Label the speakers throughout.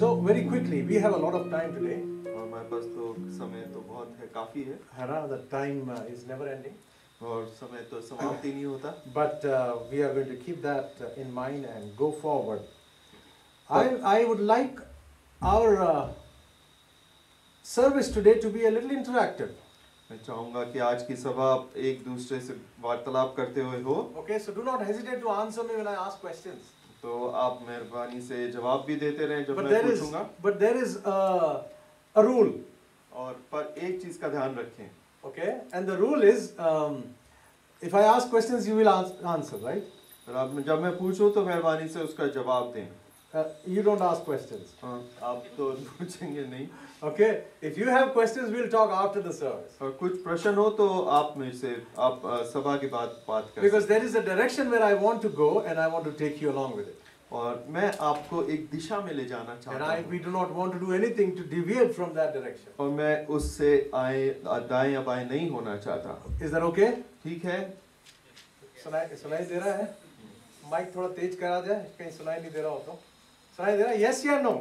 Speaker 1: So very quickly, we have a lot of time today.
Speaker 2: और हमारे पास तो समय तो बहुत है, काफ़ी है,
Speaker 1: Hara, the time is never ending.
Speaker 2: और समय तो समाप्त ही नहीं होता.
Speaker 1: But we are going to keep that in mind and go forward. I would like our service today to be a little interactive.
Speaker 2: मैं चाहूँगा कि आज की सभा एक दूसरे से वार्तालाप करते हुए हो.
Speaker 1: Okay, so do not hesitate to answer me when I ask questions.
Speaker 2: तो आप मेहरबानी से जवाब भी देते रहें जब
Speaker 1: But
Speaker 2: मैं पूछूंगा.
Speaker 1: there is a rule.
Speaker 2: और पर एक चीज़ का ध्यान रखें.
Speaker 1: Okay, and the rule is if I ask questions, you will answer, right?
Speaker 2: और आप जब मैं पूछूं तो मेहरबानी से उसका जवाब दें.
Speaker 1: You don't ask questions.
Speaker 2: आप तो पूछेंगे नहीं.
Speaker 1: Okay, if you have questions, we'll talk after the service.
Speaker 2: और कुछ प्रश्न हो तो आप में से आप सभा के बाद बात कर.
Speaker 1: Because there is a direction where I want to go and I want to take you along with it.
Speaker 2: और मैं आपको एक दिशा में ले जाना चाहता हूँ.
Speaker 1: And we do not want to do anything to deviate from that direction.
Speaker 2: और मैं उससे दाएं या बाएं नहीं होना चाहता.
Speaker 1: Is that okay?
Speaker 2: ठीक है.
Speaker 1: सुनाई दे रहा है? माइक थोड़ा तेज करा जाए, कहीं सुनाई नहीं दे रहा हो तो. सुनाई दे रहा है? Yes या no?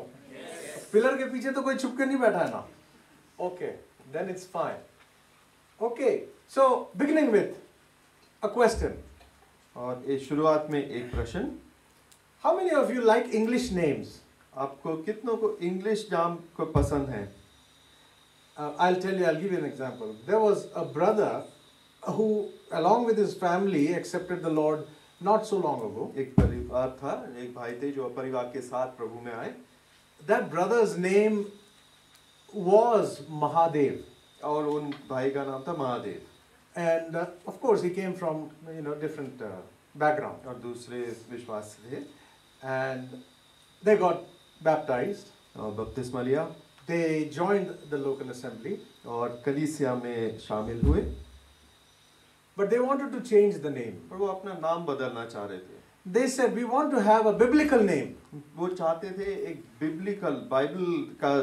Speaker 1: पिलर के पीछे तो कोई छुप के नहीं बैठा है ना. Okay, then it's fine. Okay, so beginning with a question.
Speaker 2: और इस शुरुआत में एक प्रश्न.
Speaker 1: How many of you like English names?
Speaker 2: आपको कितनों को इंग्लिश नाम को पसंद है?
Speaker 1: I'll give you an example. There was a brother who, along with his family, accepted the Lord not so long ago.
Speaker 2: एक परिवार था, एक भाई थे जो परिवार के साथ प्रभु में आए.
Speaker 1: That brother's name was Mahadev.
Speaker 2: और उन भाई का नाम था Mahadev.
Speaker 1: And of course he came from different background.
Speaker 2: और दूसरे विश्वास थे.
Speaker 1: And they got baptized.
Speaker 2: और बपतिस्मा लिया.
Speaker 1: They joined the local assembly.
Speaker 2: और कलीसिया में शामिल हुए.
Speaker 1: But they wanted to change the name.
Speaker 2: और वो अपना नाम बदलना चाह रहे थे.
Speaker 1: They said we want to have a biblical name.
Speaker 2: वो चाहते थे एक बिब्लिकल बाइबल का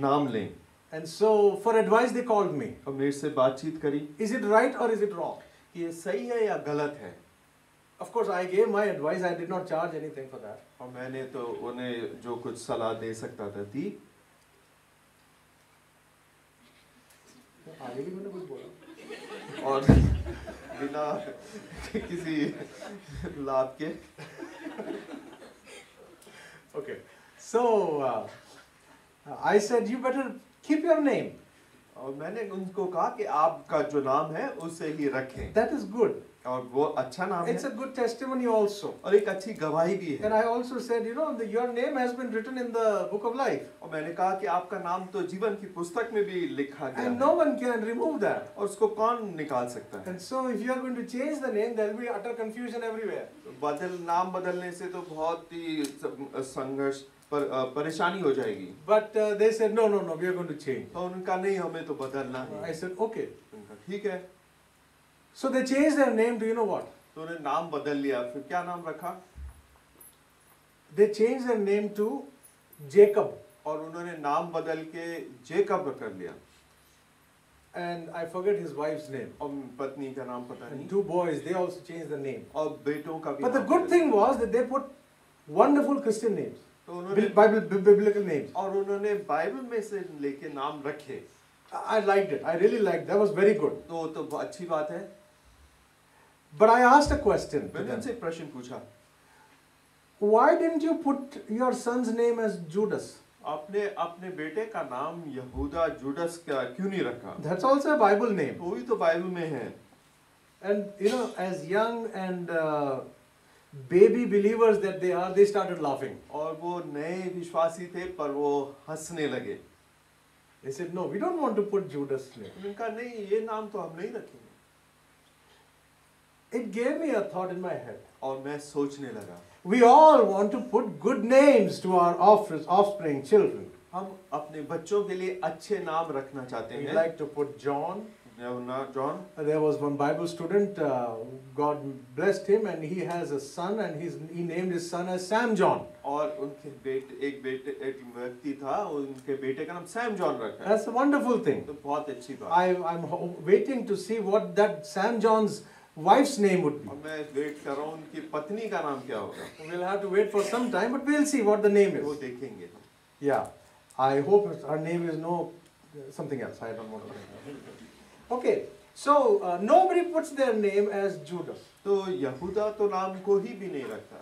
Speaker 2: नाम लें.
Speaker 1: And so for advice they called me.
Speaker 2: और मेरे से बातचीत करी.
Speaker 1: Is it right or is it wrong?
Speaker 2: ये सही है या गलत है?
Speaker 1: Of course I gave my advice. I did not charge anything for that.
Speaker 2: और मैंने तो उन्हें जो कुछ सलाह दे सकता था दी.
Speaker 1: आगे भी मैंने कुछ बोला.
Speaker 2: और बिना किसी लाभ के.
Speaker 1: Okay, so I said you better keep your name.
Speaker 2: और मैंने उनको कहा कि आपका जो नाम है उसे ही रखें.
Speaker 1: That is good.
Speaker 2: और वो अच्छा नाम है.
Speaker 1: It's a good testimony also.
Speaker 2: और एक अच्छी गवाही भी है.
Speaker 1: And I also said, your name has been written in the book of life.
Speaker 2: और मैंने कहा कि आपका नाम तो जीवन की पुस्तक में भी लिखा गया है.
Speaker 1: And no one can remove that.
Speaker 2: और उसको कौन निकाल सकता है?
Speaker 1: And so if you are going to change the name, there will be utter confusion everywhere.
Speaker 2: नाम बदलने से तो बहुत ही संघर्ष परेशानी हो जाएगी.
Speaker 1: But they said no, we are going to change.
Speaker 2: तो उनका नहीं, हमें तो बदलना है.
Speaker 1: I said okay.
Speaker 2: ठीक है.
Speaker 1: So they changed their name. Do you know what?
Speaker 2: तो उन्हें नाम बदल लिया. फिर क्या नाम रखा?
Speaker 1: They changed their name to Jacob.
Speaker 2: और उन्होंने नाम बदल के जेकब कर लिया.
Speaker 1: And I forget his wife's name.
Speaker 2: और पत्नी का नाम पता नहीं.
Speaker 1: 2 boys, they also changed the name.
Speaker 2: और बेटों का भी.
Speaker 1: But the good thing was that they put wonderful Christian names.
Speaker 2: तो उन्होंने
Speaker 1: biblical names.
Speaker 2: और उन्होंने बाइबल में से लेके नाम रखे.
Speaker 1: I liked it. I really liked it. That was very good.
Speaker 2: तो अच्छी बात है.
Speaker 1: But I asked a question.
Speaker 2: मैंने उनसे प्रश्न पूछा.
Speaker 1: Why didn't you put your son's name as Judas?
Speaker 2: आपने अपने बेटे का नाम यहूदा जुडस क्यों नहीं रखा?
Speaker 1: That's also a Bible name.
Speaker 2: वही तो बाइबल में है.
Speaker 1: And as young and baby believers that they started laughing.
Speaker 2: और वो नए विश्वासी थे पर वो हंसने लगे.
Speaker 1: They said no, we don't want to put Judas' name.
Speaker 2: उनका नहीं, ये नाम तो हम नहीं रखेंगे.
Speaker 1: It gave me a thought in my head.
Speaker 2: और मैं सोचने लगा.
Speaker 1: We all want to put good names to our offspring, children.
Speaker 2: हम अपने बच्चों के लिए अच्छे नाम रखना चाहते हैं.
Speaker 1: We like to put John.
Speaker 2: John.
Speaker 1: There was one Bible student. God blessed him, and he has a son, and he named his son as Sam John.
Speaker 2: और उनके एक व्यक्ति था, उनके बेटे का नाम सैम जॉन रखा.
Speaker 1: That's a wonderful thing.
Speaker 2: तो बहुत अच्छी बात.
Speaker 1: I'm waiting to see what that Sam John's wife's name would be.
Speaker 2: मैं वेट कर रहा हूँ उनकी पत्नी का नाम क्या होगा.
Speaker 1: We'll have to wait for some time, but we'll see what the name
Speaker 2: वो
Speaker 1: is.
Speaker 2: देखेंगे.
Speaker 1: Yeah, I hope her name is no something else. I don't want to. Okay, so nobody puts their name as Judas
Speaker 2: तो यहूदा तो नाम को ही भी नहीं रखता,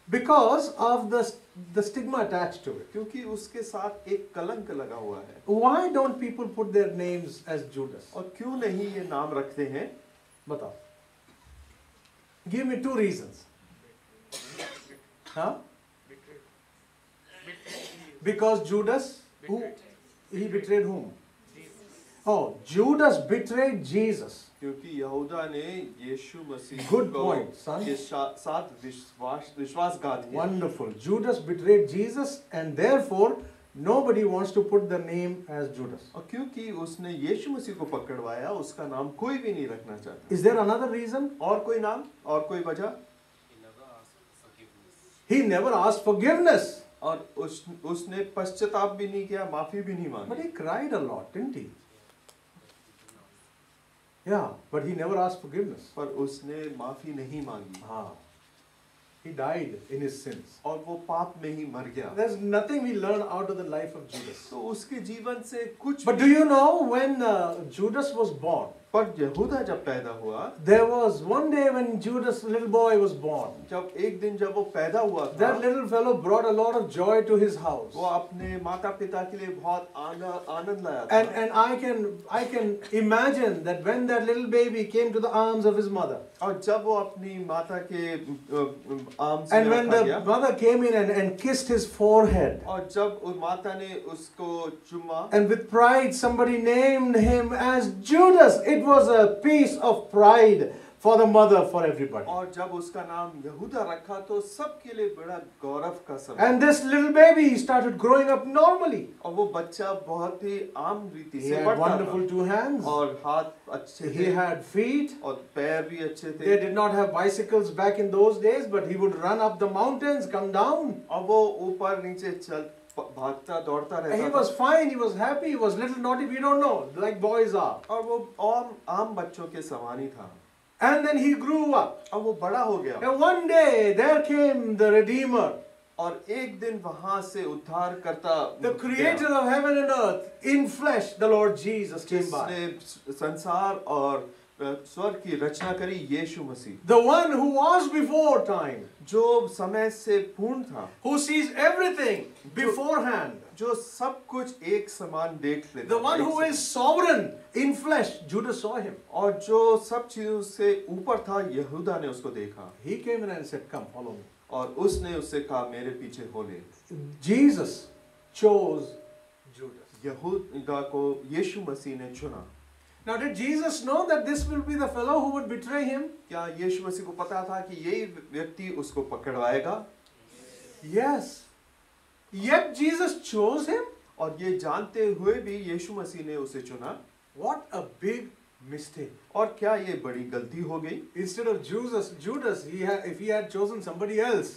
Speaker 1: because of the stigma attached to it.
Speaker 2: क्योंकि उसके साथ एक कलंक लगा हुआ है।
Speaker 1: Why don't people put their names as Judas?
Speaker 2: और क्यों नहीं ये नाम रखते हैं?
Speaker 1: बताओ. Give me 2 reasons. Huh? Because Judas, he betrayed whom? Oh, Judas betrayed Jesus.
Speaker 2: क्योंकि यहूदा ने यीशु मसीह
Speaker 1: Good
Speaker 2: को
Speaker 1: point, son.
Speaker 2: के साथ विश्वासघात किया।
Speaker 1: Wonderful. Judas betrayed Jesus, and therefore nobody wants to put the name as Judas.
Speaker 2: और क्योंकि उसने यीशु मसीह को पकड़वाया, उसका नाम कोई भी नहीं रखना चाहता।
Speaker 1: Is there another reason?
Speaker 2: और कोई नाम, और कोई वजह?
Speaker 1: He never asked forgiveness.
Speaker 2: और उसने पश्चाताप भी नहीं किया, माफी भी नहीं
Speaker 1: But
Speaker 2: मांगी।
Speaker 1: he cried a lot, didn't he? Yeah, but he never asked forgiveness.
Speaker 2: पर उसने माफी नहीं मांगी।
Speaker 1: Ah. He died in his sins.
Speaker 2: और वो पाप में ही मर गया।
Speaker 1: There's nothing we learn out of the life of Judas.
Speaker 2: तो उसके जीवन से कुछ
Speaker 1: But do you know when Judas was born?
Speaker 2: पर यहूदा जब पैदा हुआ,
Speaker 1: There was one day when Judas, little boy, was born.
Speaker 2: जब एक दिन जब वो पैदा हुआ था,
Speaker 1: That little fellow brought a lot of joy to his house.
Speaker 2: वो अपने माता पिता के लिए बहुत आनंद लाया था।
Speaker 1: And I can imagine that when that little baby came to the arms of his mother,
Speaker 2: और जब वो अपनी माता के आर्म्स
Speaker 1: and
Speaker 2: में
Speaker 1: when
Speaker 2: रखा
Speaker 1: the
Speaker 2: गया,
Speaker 1: mother came in and kissed his forehead,
Speaker 2: और जब उस माता ने उसको चुमा,
Speaker 1: and with pride somebody named him as Judas, it was a piece of pride for the mother, for everybody.
Speaker 2: और जब उसका नाम यहूदा रखा तो सबके लिए बड़ा गौरव का समय।
Speaker 1: And this little baby started growing up normally.
Speaker 2: और वो बच्चा बहुत ही आम रीति
Speaker 1: He
Speaker 2: से
Speaker 1: had
Speaker 2: बढ़ता
Speaker 1: wonderful
Speaker 2: था,
Speaker 1: 2 hands.
Speaker 2: और हाथ अच्छे
Speaker 1: He
Speaker 2: थे,
Speaker 1: had feet.
Speaker 2: और पैर भी अच्छे
Speaker 1: They
Speaker 2: थे,
Speaker 1: did not have bicycles back in those days, but he would run up the mountains, come down.
Speaker 2: और वो ऊपर नीचे चल भागता दौड़ता
Speaker 1: And he
Speaker 2: रहता
Speaker 1: was
Speaker 2: था,
Speaker 1: fine, he was happy, he was little naughty, we don't know, like boys are.
Speaker 2: और वो आम बच्चों के समान ही था।
Speaker 1: And then he grew up.
Speaker 2: अब वो बड़ा हो गया,
Speaker 1: And one day there came the Redeemer,
Speaker 2: और एक दिन वहां से उद्धार करता
Speaker 1: the creator of heaven and earth, in flesh, the Lord Jesus came by.
Speaker 2: जिसने संसार और स्वर्ग की रचना करी, यीशु मसीह,
Speaker 1: The one who was before time,
Speaker 2: जो समय से पूर्ण था,
Speaker 1: who sees everything beforehand.
Speaker 2: जो सब कुछ एक समान देख लेता,
Speaker 1: The one who is sovereign in flesh, Judas saw him.
Speaker 2: और जो सब चीजों से ऊपर था, यहूदा ने उसको देखा,
Speaker 1: He came in and said, "Come, follow me."
Speaker 2: और उसने उससे कहा, मेरे पीछे हो ले।
Speaker 1: Jesus chose Judas.
Speaker 2: यहूदा को यीशु मसीह ने चुना।
Speaker 1: Now, did Jesus know that this will be the fellow who would betray him?
Speaker 2: क्या यीशु मसीह को पता था कि यही व्यक्ति उसको पकड़वाएगा?
Speaker 1: Yes. Yet Jesus chose him.
Speaker 2: और ये जानते हुए भी यीशु मसीह ने उसे चुना।
Speaker 1: What a big mistake.
Speaker 2: और क्या ये बड़ी गलती हो गई?
Speaker 1: Instead of Judas, if he had chosen somebody else,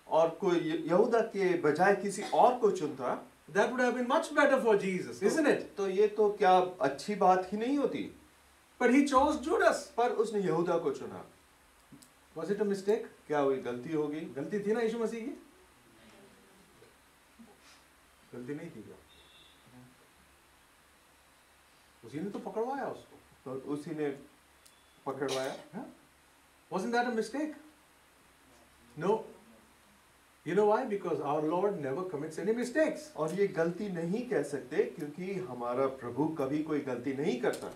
Speaker 2: और कोई यहूदा के बजाय किसी और को चुनता,
Speaker 1: that would have been much better for Jesus, isn't it?
Speaker 2: तो ये तो क्या अच्छी बात ही नहीं होती?
Speaker 1: But he chose Judas.
Speaker 2: पर उसने यहूदा को चुना।
Speaker 1: Was it a mistake?
Speaker 2: क्या वो गलती हो गई?
Speaker 1: गलती थी ना यीशु मसीह की? गलती नहीं थी क्या? उसी ने तो पकड़वाया उसको।
Speaker 2: तो उसी ने पकड़वाया।
Speaker 1: Wasn't that a mistake? No. You know why? Because our Lord never commits any mistakes.
Speaker 2: और ये गलती नहीं कह सकते क्योंकि हमारा प्रभु कभी कोई गलती नहीं करता।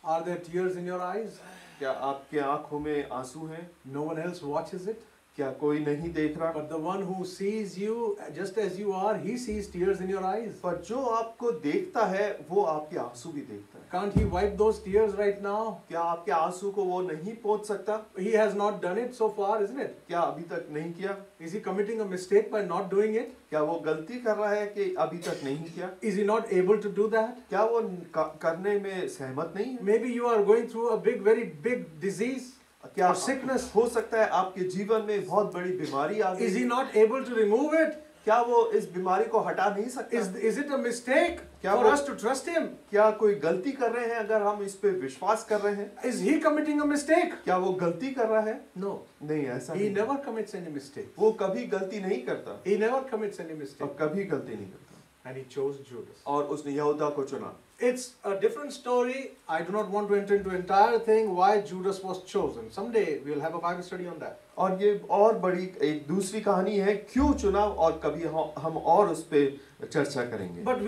Speaker 1: Are there tears in your eyes?
Speaker 2: क्या आपके आंखों में आंसू हैं?
Speaker 1: No one else watches it.
Speaker 2: क्या कोई नहीं देख रहा?
Speaker 1: But the one who sees you just as you are, he sees tears in your eyes.
Speaker 2: पर जो आपको देखता है वो आपके आंसू भी देखता है।
Speaker 1: Can't he wipe those tears right now?
Speaker 2: क्या आपके आंसू को वो नहीं पोंछ सकता?
Speaker 1: He has not done it so far, isn't it?
Speaker 2: क्या अभी तक नहीं किया?
Speaker 1: Is he committing a mistake by not doing it?
Speaker 2: क्या वो गलती कर रहा है कि अभी तक नहीं किया?
Speaker 1: Is he not able to do that?
Speaker 2: क्या वो करने में सहमत नहीं है?
Speaker 1: Maybe you are going through a very big disease.
Speaker 2: क्या
Speaker 1: or sickness.
Speaker 2: हो सकता है आपके जीवन में बहुत बड़ी बीमारी आ
Speaker 1: Is he
Speaker 2: गई?
Speaker 1: not able to remove it?
Speaker 2: क्या वो इस बीमारी को हटा नहीं सकता?
Speaker 1: Is it a mistake
Speaker 2: क्या
Speaker 1: for
Speaker 2: वो-
Speaker 1: us to trust him?
Speaker 2: क्या कोई गलती कर रहे हैं अगर हम इस पे विश्वास कर रहे हैं?
Speaker 1: Is he committing a mistake?
Speaker 2: क्या वो गलती कर रहा है?
Speaker 1: No.
Speaker 2: नहीं, ऐसा
Speaker 1: He
Speaker 2: नहीं।
Speaker 1: never commits any mistake.
Speaker 2: वो कभी गलती नहीं करता
Speaker 1: He never commits any mistake.
Speaker 2: और कभी गलती नहीं करता,
Speaker 1: And he chose Judas.
Speaker 2: और उसने यहूदा को चुना।
Speaker 1: It's a different story. I do not want to enter into entire thing why Judas was chosen. Someday we will have a Bible study on that.
Speaker 2: और ये और बड़ी एक दूसरी कहानी है, क्यों चुना, और कभी हम और उस पे चर्चा करेंगे।
Speaker 1: But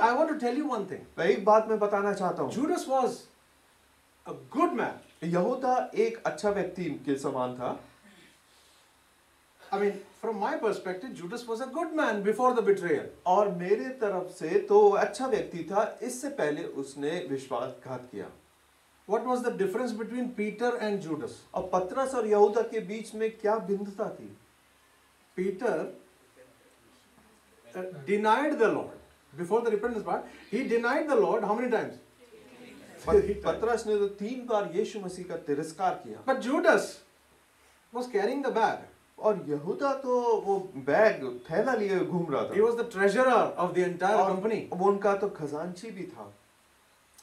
Speaker 1: I want to tell you one thing.
Speaker 2: एक बात मैं बताना चाहता हूँ,
Speaker 1: Judas was a good man.
Speaker 2: यहूदा एक अच्छा व्यक्ति के समान था।
Speaker 1: I mean, from my perspective, Judas was a good man before the betrayal.
Speaker 2: और मेरे तरफ से तो अच्छा व्यक्ति था, इससे पहले उसने विश्वासघात किया।
Speaker 1: What was the difference between Peter and Judas?
Speaker 2: और पतरस और यहूदा के बीच में क्या भिन्नता थी?
Speaker 1: Peter denied the Lord before the repentance part. He denied the Lord how many times?
Speaker 2: पतरस ने तो 3 बार यीशु मसीह का तिरस्कार किया।
Speaker 1: But Judas was carrying the bag.
Speaker 2: और यहूदा तो वो बैग थैला लिए घूम रहा
Speaker 1: He
Speaker 2: था,
Speaker 1: was the treasurer of the entire
Speaker 2: और
Speaker 1: company.
Speaker 2: वो उनका तो खजांची भी था।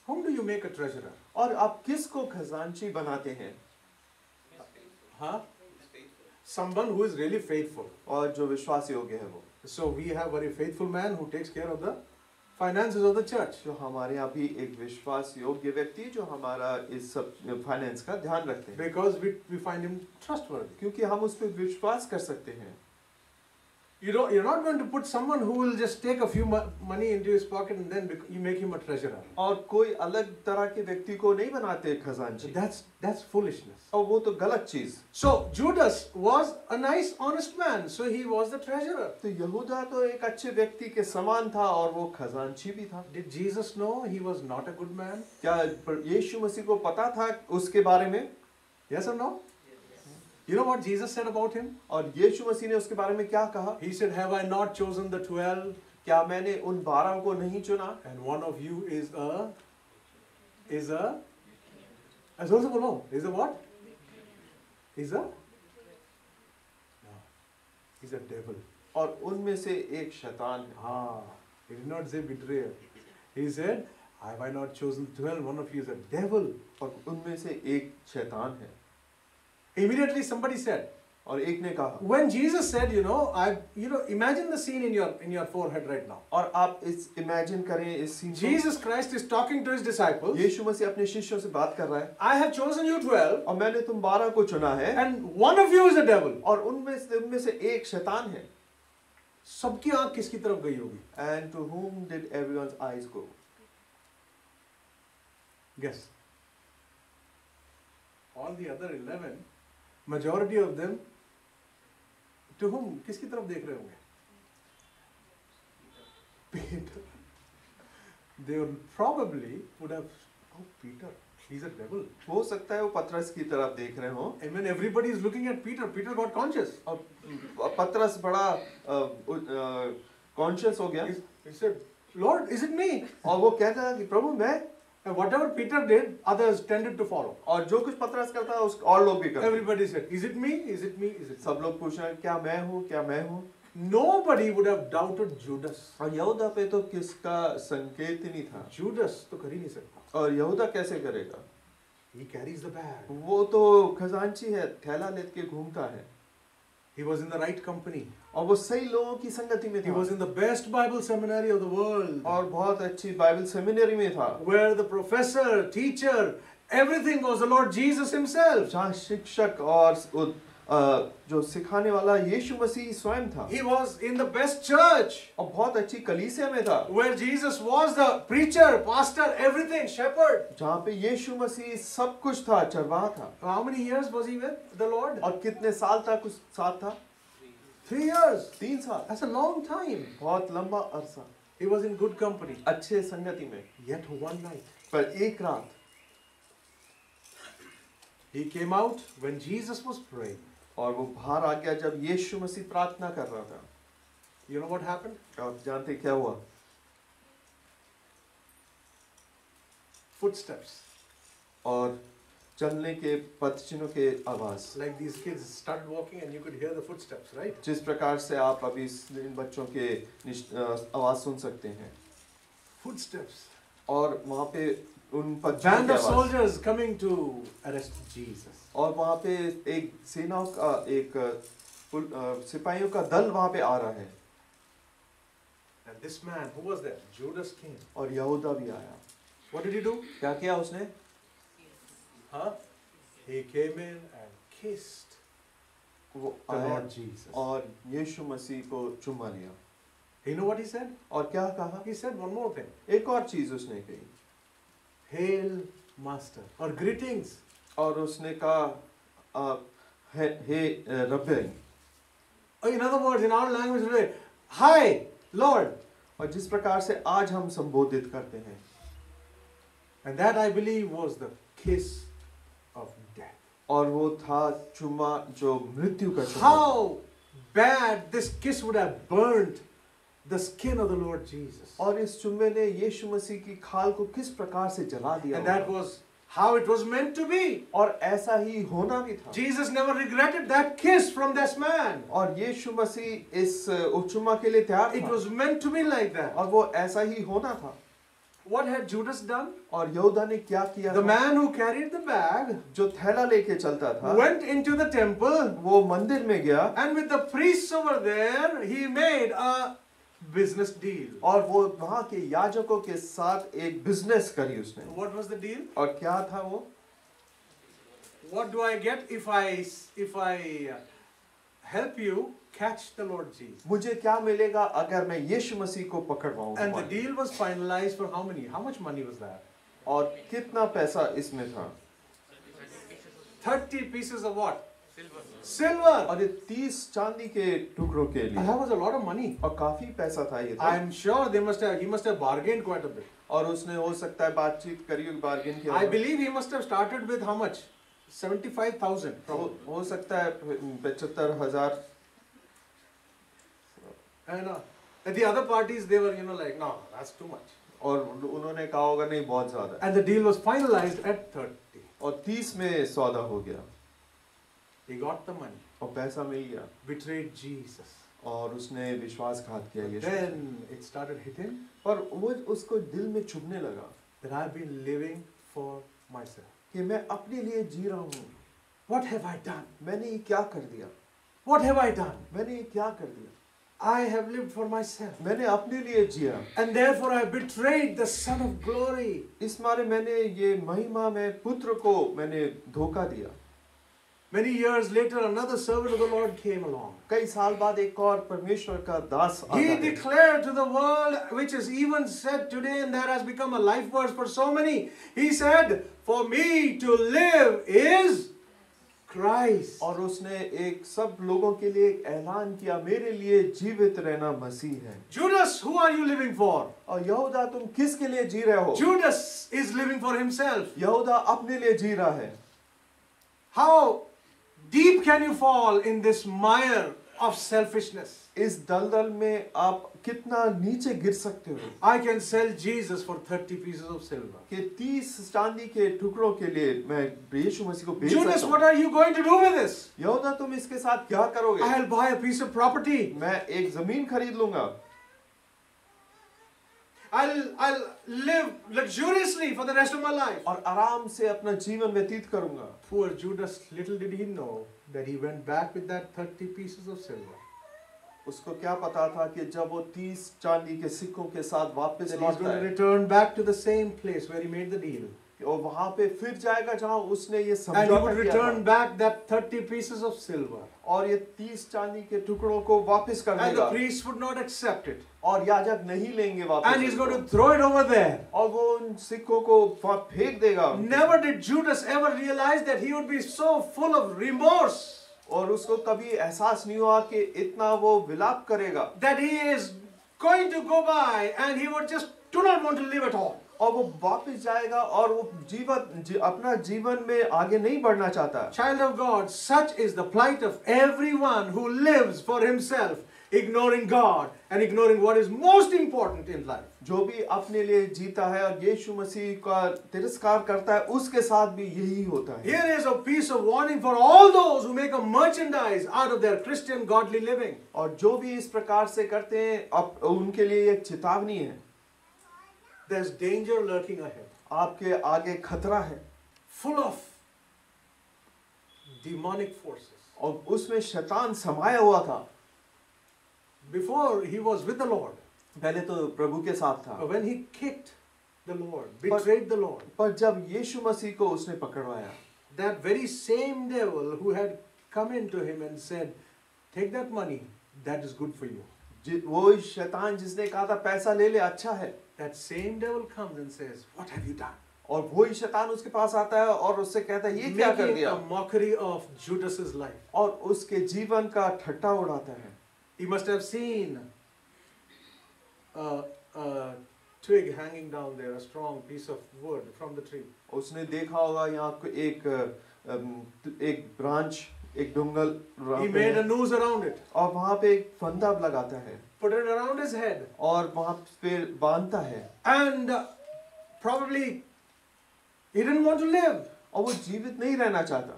Speaker 1: Whom do you make a treasurer?
Speaker 2: और आप किसको खजांची बनाते हैं?
Speaker 1: Huh? Someone who is really faithful.
Speaker 2: और जो विश्वास योग्य है वो।
Speaker 1: So we have a very faithful man who takes care of the finances of the church.
Speaker 2: जो हमारे यहाँ भी एक विश्वास योग्य व्यक्ति जो हमारा इस सब फाइनेंस का ध्यान रखते हैं,
Speaker 1: Because we find him trustworthy.
Speaker 2: क्योंकि हम उस पर विश्वास कर सकते हैं।
Speaker 1: You're not going to put someone who will just take a few money into his pocket and then you make him a treasurer.
Speaker 2: और कोई अलग तरह के व्यक्ति को नहीं बनाते खजांची,
Speaker 1: That's foolishness.
Speaker 2: और वो तो गलत चीज।
Speaker 1: So Judas was a nice, honest man. So he was the treasurer.
Speaker 2: तो यहूदा तो एक अच्छे व्यक्ति के समान था और वो खजांची भी था।
Speaker 1: Did Jesus know he was not a good man?
Speaker 2: क्या यीशु मसीह को पता था उसके बारे में?
Speaker 1: Yes or no? You know what Jesus said about him?
Speaker 2: और यीशु मसीह ने उसके बारे में क्या कहा?
Speaker 1: He said, "Have I not chosen the 12?
Speaker 2: क्या मैंने उन 12 को नहीं चुना?
Speaker 1: And one of you is a what? Is a? No. He's a devil.
Speaker 2: और उनमें से एक शैतान है।
Speaker 1: He did not say betrayer. He said, "Have I not chosen 12? One of you is a devil."
Speaker 2: और उनमें से एक शैतान है।
Speaker 1: Immediately somebody said,
Speaker 2: और एक ने कहा,
Speaker 1: when Jesus said, imagine the scene in your forehead right now.
Speaker 2: और आप इस इमेजिन करें इस सीन को।
Speaker 1: Jesus Christ is talking to his disciples.
Speaker 2: यीशु मसीह अपने शिष्यों से बात कर रहा है,
Speaker 1: I have chosen you 12,
Speaker 2: और मैंने तुम 12 को चुना है,
Speaker 1: and one of you is a devil.
Speaker 2: और उनमें से एक शैतान है।
Speaker 1: सबकी आंख किसकी तरफ गई होगी?
Speaker 2: And to whom did everyone's eyes go?
Speaker 1: Guess. All the other 11, majority of them, to whom? किसकी तरफ देख रहे होंगे? Peter. They probably would have, oh Peter, he's a devil.
Speaker 2: हो सकता है वो पतरस की तरफ देख रहे हो,
Speaker 1: And when everybody is looking at Peter, Peter got conscious.
Speaker 2: और पतरस बड़ा कॉन्शियस हो गया,
Speaker 1: He said, "Lord, is it me?"
Speaker 2: और वो कहता है कि प्रभु मैं,
Speaker 1: And whatever Peter did, others tended to follow.
Speaker 2: और जो कुछ पतरस करता है उस और लोग भी करते हैं।
Speaker 1: Everybody said, "Is it me? Is it me? Is it me?"
Speaker 2: सब लोग पूछ रहे हैं क्या मैं हूँ, क्या मैं हूँ?
Speaker 1: Nobody would have doubted Judas.
Speaker 2: और यहूदा पे तो किसका संकेत ही नहीं था,
Speaker 1: Judas तो कर ही नहीं सकता.
Speaker 2: और यहूदा कैसे करेगा?
Speaker 1: He carries the bag.
Speaker 2: वो तो खजांची है, थैला लेके घूमता है,
Speaker 1: He was in the right company.
Speaker 2: और वो सही लोगों की संगति में
Speaker 1: He was
Speaker 2: था,
Speaker 1: in the best Bible seminary of the world,
Speaker 2: और बहुत अच्छी बाइबल सेमिनरी में था,
Speaker 1: where the professor, teacher, everything was the Lord Jesus himself.
Speaker 2: जहाँ शिक्षक और जो सिखाने वाला यीशु मसीह स्वयं था,
Speaker 1: He was in the best church,
Speaker 2: और बहुत अच्छी कलीसिया में था,
Speaker 1: where Jesus was the preacher, pastor, everything, shepherd.
Speaker 2: जहाँ पे यीशु मसीह सब कुछ था, चरवाहा था।
Speaker 1: How many years was he with the Lord?
Speaker 2: और कितने साल तक उस साथ था?
Speaker 1: 3 years.
Speaker 2: 3 साल।
Speaker 1: That's a long time.
Speaker 2: बहुत लंबा अरसा।
Speaker 1: He was in good company.
Speaker 2: अच्छे संगति में।
Speaker 1: Yet one night,
Speaker 2: पर एक रात
Speaker 1: he came out when Jesus was praying.
Speaker 2: और वो बाहर आ गया जब यीशु मसीह प्रार्थना कर रहा था।
Speaker 1: You know what happened?
Speaker 2: आप जानते क्या हुआ?
Speaker 1: Footsteps.
Speaker 2: और चलने के पदचिन्हों के आवाज,
Speaker 1: Like these kids started walking and you could hear the footsteps, right?
Speaker 2: जिस प्रकार से आप अभी इन बच्चों के आवाज सुन सकते हैं,
Speaker 1: Footsteps.
Speaker 2: और वहाँ पे उन पदचिन्हों
Speaker 1: Band
Speaker 2: की
Speaker 1: of
Speaker 2: आवाज,
Speaker 1: soldiers coming to arrest Jesus.
Speaker 2: और वहाँ पे एक सेनाओं का सिपाहियों का दल वहाँ पे आ रहा है,
Speaker 1: And this man, who was that? Judas came.
Speaker 2: और यहूदा भी आया।
Speaker 1: What did he do?
Speaker 2: क्या किया उसने?
Speaker 1: Huh? He came in and kissed
Speaker 2: वो
Speaker 1: the
Speaker 2: आया
Speaker 1: Lord Jesus.
Speaker 2: और यीशु मसीह को चुमा लिया।
Speaker 1: You know what he said?
Speaker 2: और क्या कहा?
Speaker 1: He said one more thing.
Speaker 2: एक और चीज उसने कही,
Speaker 1: Hail, Master. Or greetings.
Speaker 2: और उसने कहा हे रब्बे,
Speaker 1: Or in other words, in our language today, Hi, Lord.
Speaker 2: और जिस प्रकार से आज हम संबोधित करते हैं,
Speaker 1: And that I believe was the kiss of death.
Speaker 2: और वो था चुमा जो मृत्यु का चुमा।
Speaker 1: How bad this kiss would have burned the skin of the Lord Jesus.
Speaker 2: और इस चुम्मे ने यीशु मसीह की खाल को किस प्रकार से जला दिया।
Speaker 1: And that was how it was meant to be.
Speaker 2: और ऐसा ही होना भी था।
Speaker 1: Jesus never regretted that kiss from this man.
Speaker 2: और यीशु मसीह इस उपचुम्मा के लिए तैयार
Speaker 1: It
Speaker 2: था,
Speaker 1: was meant to be like that.
Speaker 2: और वो ऐसा ही होना था।
Speaker 1: What had Judas done?
Speaker 2: और यहूदा ने क्या किया?
Speaker 1: The man who carried the bag
Speaker 2: जो थैला लेके चलता था,
Speaker 1: went into the temple,
Speaker 2: वो मंदिर में गया,
Speaker 1: and with the priests over there, he made a business deal.
Speaker 2: और वो वहाँ के याजकों के साथ एक बिजनेस करी उसने।
Speaker 1: What was the deal?
Speaker 2: और क्या था वो?
Speaker 1: What do I get if I help you catch the Lord Jesus?
Speaker 2: मुझे क्या मिलेगा अगर मैं यीशु मसीह को पकड़वाऊं?
Speaker 1: And the deal was finalized for how many? How much money was that?
Speaker 2: और कितना पैसा इसमें था?
Speaker 1: 30 pieces of what? Silver.
Speaker 2: और ये 30 चांदी के टुकड़ों के
Speaker 1: And
Speaker 2: लिए,
Speaker 1: that was a lot of money.
Speaker 2: और काफी पैसा था ये तो।
Speaker 1: I'm sure he must have bargained quite a bit.
Speaker 2: और उसने हो सकता है बातचीत करी होगी, बार्गेन किया
Speaker 1: I
Speaker 2: होगा।
Speaker 1: believe he must have started with how much? 75,000.
Speaker 2: हो सकता है 75,000।
Speaker 1: And the other parties, they were, like, no, that's too much.
Speaker 2: और उन्होंने कहा होगा नहीं बहुत ज्यादा।
Speaker 1: And the deal was finalized at 30.
Speaker 2: और 30 में सौदा हो गया,
Speaker 1: He got the money,
Speaker 2: और पैसा मिल गया,
Speaker 1: betrayed Jesus.
Speaker 2: और उसने विश्वासघात किया यीशु।
Speaker 1: Then it started hitting
Speaker 2: और वो उसको दिल में चुभने लगा
Speaker 1: that I've been living for myself.
Speaker 2: कि मैं अपने लिए जी रहा हूँ।
Speaker 1: What have I done?
Speaker 2: मैंने ये क्या कर दिया?
Speaker 1: What have I done?
Speaker 2: मैंने ये क्या कर दिया?
Speaker 1: I have lived for myself.
Speaker 2: मैंने अपने लिए जिया,
Speaker 1: And therefore I betrayed the Son of Glory.
Speaker 2: इस मारे मैंने ये महिमा में पुत्र को मैंने धोखा दिया।
Speaker 1: Many years later, another servant of the Lord came along.
Speaker 2: कई साल बाद एक और परमेश्वर का दास आता
Speaker 1: He
Speaker 2: है,
Speaker 1: declared to the world, which is even said today, and that has become a life verse for so many. He said, "For me to live is Christ."
Speaker 2: और उसने एक सब लोगों के लिए एक ऐलान किया, मेरे लिए जीवित रहना मसीह है।
Speaker 1: Judas, who are you living for?
Speaker 2: और यहूदा तुम किसके लिए जी रहे हो?
Speaker 1: Judas is living for himself.
Speaker 2: यहूदा अपने लिए जी रहा है।
Speaker 1: How deep can you fall in this mire of selfishness?
Speaker 2: इस दलदल में आप कितना नीचे गिर सकते हो?
Speaker 1: I can sell Jesus for 30 pieces of silver.
Speaker 2: कि 30 चांदी के टुकड़ों के लिए मैं यीशु मसीह को बेच
Speaker 1: Judas,
Speaker 2: सकता
Speaker 1: what
Speaker 2: हूँ।
Speaker 1: are you going to do with this?
Speaker 2: यहूदा तुम इसके साथ क्या करोगे?
Speaker 1: I'll buy a piece of property.
Speaker 2: मैं एक जमीन खरीद लूंगा,
Speaker 1: I'll live luxuriously for the rest of my life.
Speaker 2: और आराम से अपना जीवन व्यतीत करूंगा।
Speaker 1: Poor Judas, little did he know that he went back with that 30 pieces of silver.
Speaker 2: उसको क्या पता था कि जब वो 30 चांदी के सिक्कों के साथ वापस
Speaker 1: That he's
Speaker 2: लौटता
Speaker 1: going to
Speaker 2: है,
Speaker 1: return back to the same place where he made the deal.
Speaker 2: और वहां पे फिर जाएगा जहां उसने ये
Speaker 1: And he
Speaker 2: समझौता
Speaker 1: would
Speaker 2: किया
Speaker 1: return
Speaker 2: था,
Speaker 1: back that 30 pieces of silver.
Speaker 2: और ये 30 चांदी के टुकड़ों को वापस कर
Speaker 1: And the
Speaker 2: देगा,
Speaker 1: priest would not accept it.
Speaker 2: और याजक नहीं लेंगे वापस,
Speaker 1: And he's going to throw it over there.
Speaker 2: और वो उन सिक्कों को वहां फेंक देगा।
Speaker 1: Never did Judas ever realize that he would be so full of remorse
Speaker 2: और उसको कभी एहसास नहीं हुआ कि इतना वो विलाप करेगा,
Speaker 1: that he is going to go by and he would just do not want to live at all.
Speaker 2: और वो वापस जाएगा और वो अपना जीवन में आगे नहीं बढ़ना चाहता।
Speaker 1: Child of God, such is the plight of everyone who lives for himself. ignoring God and ignoring what is most important in life.
Speaker 2: जो भी अपने लिए जीता है और यीशु मसीह का तिरस्कार करता है, उसके साथ भी यही होता है।
Speaker 1: Here is a piece of warning for all those who make a merchandise out of their Christian godly living.
Speaker 2: और जो भी इस प्रकार से करते हैं, अब उनके लिए एक चेतावनी है।
Speaker 1: There's danger lurking ahead.
Speaker 2: आपके आगे खतरा है,
Speaker 1: Full of demonic forces.
Speaker 2: और उसमें शैतान समाया हुआ था।
Speaker 1: Before he was with the Lord,
Speaker 2: पहले तो प्रभु के साथ था,
Speaker 1: but when he kicked the Lord, betrayed the Lord,
Speaker 2: पर जब यीशु मसीह को उसने पकड़वाया,
Speaker 1: that very same devil who had come into him and said, take that money, that is good for you.
Speaker 2: वो शैतान जिसने कहा था पैसा ले ले, अच्छा है,
Speaker 1: That same devil comes and says, what have you done?
Speaker 2: और वही शैतान उसके पास आता है और उससे कहता है, ये क्या कर
Speaker 1: Making
Speaker 2: दिया,
Speaker 1: a mockery of Judas's life.
Speaker 2: और उसके जीवन का ठट्टा उड़ाता है।
Speaker 1: He must have seen a twig hanging down there, a strong piece of wood from the tree.
Speaker 2: उसने देखा होगा यहाँ को एक ब्रांच, एक डुंगल
Speaker 1: He made a noose around it,
Speaker 2: और वहाँ पे एक फंदा लगाता है
Speaker 1: put it around his head,
Speaker 2: और वहाँ पे बांधता है,
Speaker 1: and probably he didn't want to live,
Speaker 2: और वो जीवित नहीं रहना चाहता,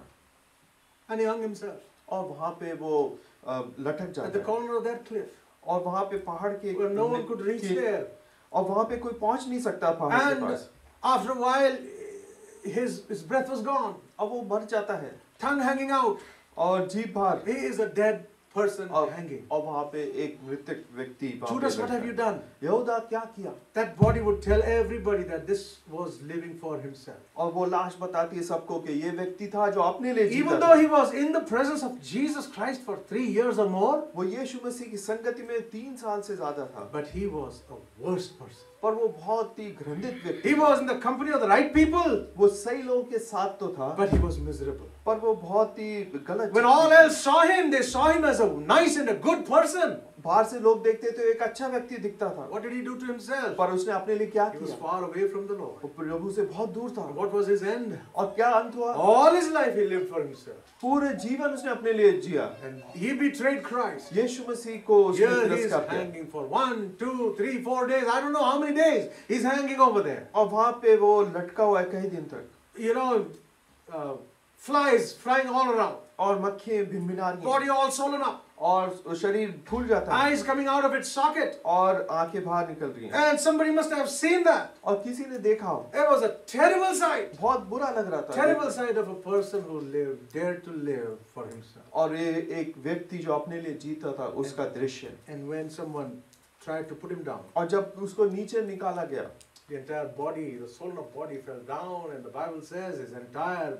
Speaker 1: and he hung himself
Speaker 2: और वहाँ पे वो लटक
Speaker 1: at
Speaker 2: जाता
Speaker 1: the
Speaker 2: है,
Speaker 1: corner of that cliff,
Speaker 2: और वहाँ पे पहाड़ के
Speaker 1: where no one could reach there.
Speaker 2: और वहाँ पे कोई पहुँच नहीं सकता पहाड़ के
Speaker 1: And
Speaker 2: pass,
Speaker 1: after a while, his breath was gone,
Speaker 2: अब वो मर जाता है
Speaker 1: tongue hanging out.
Speaker 2: और जीभ बाहर,
Speaker 1: He is a dead person
Speaker 2: और
Speaker 1: hanging.
Speaker 2: वहाँ पे एक मृतक व्यक्ति वहाँ पे
Speaker 1: Judas, what
Speaker 2: बैठा
Speaker 1: have you
Speaker 2: है।
Speaker 1: done?
Speaker 2: यहूदा क्या किया?
Speaker 1: That body would tell everybody that this was living for himself.
Speaker 2: और वो लाश बताती है सबको कि ये व्यक्ति था जो अपने लिए जीता
Speaker 1: Even
Speaker 2: था।
Speaker 1: though he was in the presence of Jesus Christ for 3 years or more,
Speaker 2: वो यीशु मसीह की संगति में 3 साल से ज्यादा था,
Speaker 1: but he was a worse person.
Speaker 2: पर वो बहुत ही घृणित व्यक्ति
Speaker 1: He was in the company of the right people,
Speaker 2: वो सही लोगों के साथ तो था,
Speaker 1: but he was miserable.
Speaker 2: पर वो बहुत ही गलत
Speaker 1: When all else saw him, they saw him as a nice and a good person.
Speaker 2: बाहर से लोग देखते तो एक अच्छा व्यक्ति दिखता था,
Speaker 1: What did he do to himself?
Speaker 2: पर उसने अपने लिए क्या
Speaker 1: He was
Speaker 2: किया?
Speaker 1: far away from the Lord.
Speaker 2: वो प्रभु से बहुत दूर था।
Speaker 1: What was his end?
Speaker 2: और क्या अंत हुआ?
Speaker 1: All his life he lived for himself.
Speaker 2: पूरे जीवन उसने अपने लिए जिया।
Speaker 1: And he betrayed Christ.
Speaker 2: यीशु मसीह को उसने
Speaker 1: Here he is
Speaker 2: तिरस्कार किया,
Speaker 1: hanging for 1, 2, 3, 4 days. I don't know how many days. He's hanging over there.
Speaker 2: और वहाँ पे वो लटका हुआ है कई दिन तक,
Speaker 1: You know, flies flying all around.
Speaker 2: और मक्खियाँ भिनभिना रही हैं,
Speaker 1: Body all swollen up.
Speaker 2: और शरीर फूल जाता है,
Speaker 1: Eyes coming out of its socket.
Speaker 2: और आंखें बाहर निकल रही हैं,
Speaker 1: And somebody must have seen that.
Speaker 2: और किसी ने देखा हो,
Speaker 1: It was a terrible sight.
Speaker 2: बहुत बुरा लग रहा था।
Speaker 1: Terrible sight of a person who lived, dared to live for himself.
Speaker 2: और ये एक व्यक्ति जो अपने लिए जीता था उसका दृश्य,
Speaker 1: And when someone tried to put him down,
Speaker 2: और जब उसको नीचे निकाला गया,
Speaker 1: the entire body, the swollen up body fell down, and the Bible says his entire,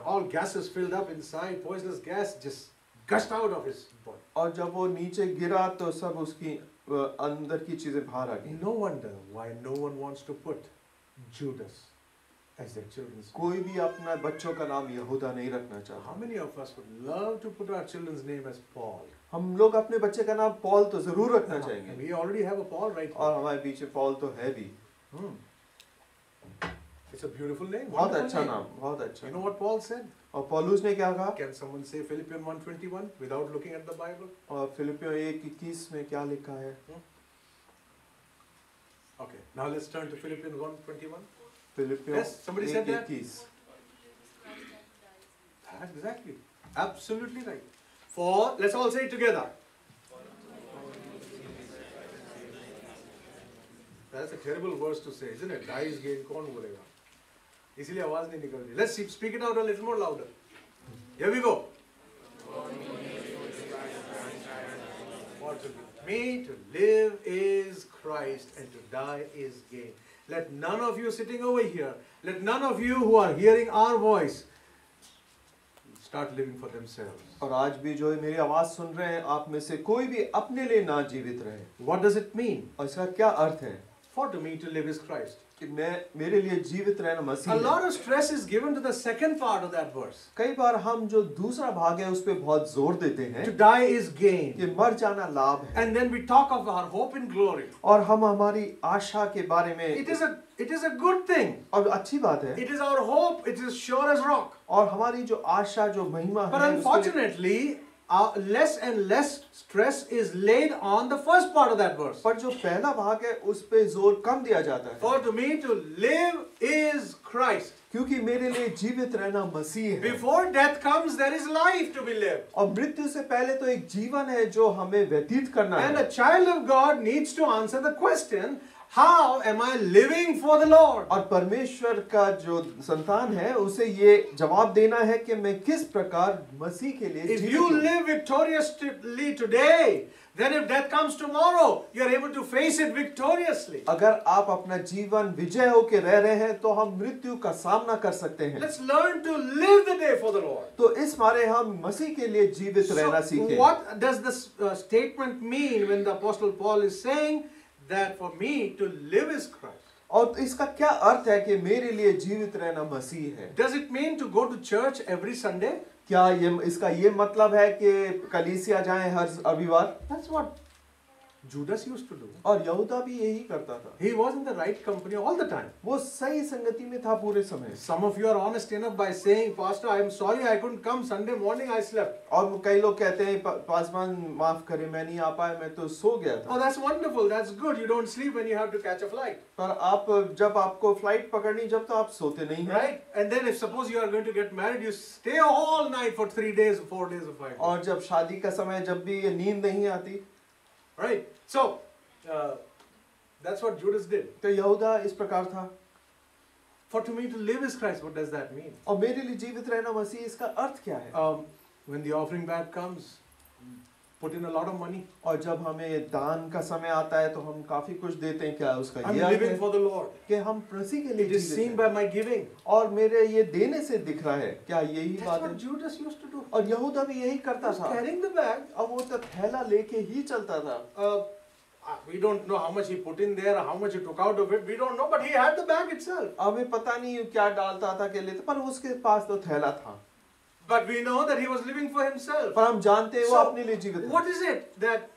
Speaker 1: all gases filled up inside, poisonous gas just gushed out of his body.
Speaker 2: और जब वो नीचे गिरा तो सब उसकी अंदर की चीजें बाहर आ गई।
Speaker 1: No wonder why no one wants to put Judas as their children's name.
Speaker 2: कोई भी अपना बच्चों का नाम यहूदा नहीं रखना
Speaker 1: How
Speaker 2: चाहता।
Speaker 1: many of us would love to put our children's name as Paul?
Speaker 2: हम लोग अपने बच्चे का नाम पॉल तो जरूर रखना
Speaker 1: And
Speaker 2: चाहेंगे,
Speaker 1: we already have a Paul right
Speaker 2: और
Speaker 1: here.
Speaker 2: हमारे बीच में पॉल तो है भी।
Speaker 1: It's a beautiful name.
Speaker 2: बहुत
Speaker 1: wonderful
Speaker 2: अच्छा
Speaker 1: name.
Speaker 2: नाम, बहुत अच्छा।
Speaker 1: You know what Paul said?
Speaker 2: और पौलुस ने क्या कहा?
Speaker 1: Can someone say Philippians 1:21 without looking at the Bible?
Speaker 2: और फिलिपियों 1:21 में क्या लिखा है?
Speaker 1: Okay, now let's turn to Philippians 1:21.
Speaker 2: फिलिपियों
Speaker 1: Yes, somebody said that.
Speaker 2: 1:21।
Speaker 1: Exactly. Absolutely right. For, let's all say it together. That's a terrible verse to say, isn't it? Dies gain, कौन बोलेगा? इसीलिए आवाज नहीं निकल रही. Let's speak it out a little more louder. Here we go. For to me to live is Christ and to die is gain. Let none of you sitting over here, let none of you who are hearing our voice start living for themselves.
Speaker 2: और आज भी जो मेरी आवाज सुन रहे हैं, आप में से कोई भी अपने लिए ना जीवित रहे।
Speaker 1: What does it mean?
Speaker 2: और इसका क्या अर्थ है?
Speaker 1: For to me to live is Christ.
Speaker 2: कि मेरे लिए जीवित रहना मसीह
Speaker 1: A
Speaker 2: है।
Speaker 1: lot of stress is given to the second part of that verse.
Speaker 2: कई बार हम जो दूसरा भाग है उस पे बहुत जोर देते हैं
Speaker 1: To die is gain.
Speaker 2: कि मर जाना लाभ है,
Speaker 1: And then we talk of our hope in glory.
Speaker 2: और हम हमारी आशा के बारे में,
Speaker 1: It is a good thing.
Speaker 2: और अच्छी बात है,
Speaker 1: It is our hope. It is sure as rock.
Speaker 2: और हमारी जो आशा जो महिमा
Speaker 1: But
Speaker 2: है उसके लिए-
Speaker 1: unfortunately, less and less stress is laid on the first part of that verse.
Speaker 2: पर जो पहला भाग है उस पे जोर कम दिया जाता है,
Speaker 1: For to me to live is Christ.
Speaker 2: क्योंकि मेरे लिए जीवित रहना मसीह है।
Speaker 1: Before death comes, there is life to be lived.
Speaker 2: और मृत्यु से पहले तो एक जीवन है जो हमें व्यतीत करना
Speaker 1: And
Speaker 2: है।
Speaker 1: a child of God needs to answer the question, how am I living for the Lord?
Speaker 2: और परमेश्वर का जो संतान है उसे ये जवाब देना है कि मैं किस प्रकार मसीह के लिए
Speaker 1: If
Speaker 2: जीवित
Speaker 1: you
Speaker 2: हूँ।
Speaker 1: live victoriously today, then if death comes tomorrow, you are able to face it victoriously.
Speaker 2: अगर आप अपना जीवन विजय होके रह रहे हैं तो हम मृत्यु का सामना कर सकते हैं।
Speaker 1: Let's learn to live the day for the Lord.
Speaker 2: तो इस मारे हम मसीह के लिए जीवित रहना
Speaker 1: So,
Speaker 2: सीखें।
Speaker 1: what does this statement mean when the Apostle Paul is saying that for me to live is Christ?
Speaker 2: और इसका क्या अर्थ है कि मेरे लिए जीवित रहना मसीह है?
Speaker 1: Does it mean to go to church every Sunday?
Speaker 2: क्या ये इसका ये मतलब है कि कलीसिया जाएं हर रविवार?
Speaker 1: That's what Judas used to do.
Speaker 2: और यहूदा भी यही करता था।
Speaker 1: He was in the right company all the time.
Speaker 2: वो सही संगति में था पूरे समय।
Speaker 1: Some of you are honest enough by saying, Pastor, I am sorry I couldn't come Sunday morning, I slept.
Speaker 2: और कई लोग कहते हैं पासवान माफ करे मैं नहीं आ पाया, मैं तो सो गया था।
Speaker 1: Oh, that's wonderful. That's good. You don't sleep when you have to catch a flight.
Speaker 2: पर आप जब आपको फ्लाइट पकड़नी जब तो आप सोते नहीं हैं।
Speaker 1: Right? And then if suppose you are going to get married, you stay all night for 3 days, 4 days, or 5 days.
Speaker 2: और जब शादी का समय जब भी ये नींद नहीं आती,
Speaker 1: Right? So, that's what Judas did.
Speaker 2: तो यहूदा इस प्रकार था।
Speaker 1: For to me to live is Christ. What does that mean?
Speaker 2: और मेरे लिए जीवित रहना मसीह, इसका अर्थ क्या है?
Speaker 1: When the offering bag comes, put in a lot of money.
Speaker 2: और जब हमें दान का समय आता है तो हम काफी कुछ देते हैं। क्या उसका
Speaker 1: I'm
Speaker 2: ये अर्थ
Speaker 1: living
Speaker 2: है
Speaker 1: for the Lord.
Speaker 2: कि हम मसीह के लिए
Speaker 1: It is
Speaker 2: जीवित
Speaker 1: seen
Speaker 2: हैं?
Speaker 1: by my giving.
Speaker 2: और मेरे ये देने से दिख रहा है, क्या यही
Speaker 1: That's
Speaker 2: बात
Speaker 1: what
Speaker 2: है?
Speaker 1: Judas used to do.
Speaker 2: और यहूदा भी यही करता
Speaker 1: He was
Speaker 2: था।
Speaker 1: carrying the bag.
Speaker 2: अब वो तो थैला लेके ही चलता था।
Speaker 1: We don't know how much he put in there, how much he took out of it. We don't know, but he had the bag itself.
Speaker 2: हमें पता नहीं क्या डालता था के लिए, पर उसके पास तो थैला था।
Speaker 1: But we know that he was living for himself.
Speaker 2: पर हम जानते हैं वो
Speaker 1: So,
Speaker 2: अपने लिए जीवित
Speaker 1: what
Speaker 2: है।
Speaker 1: is it that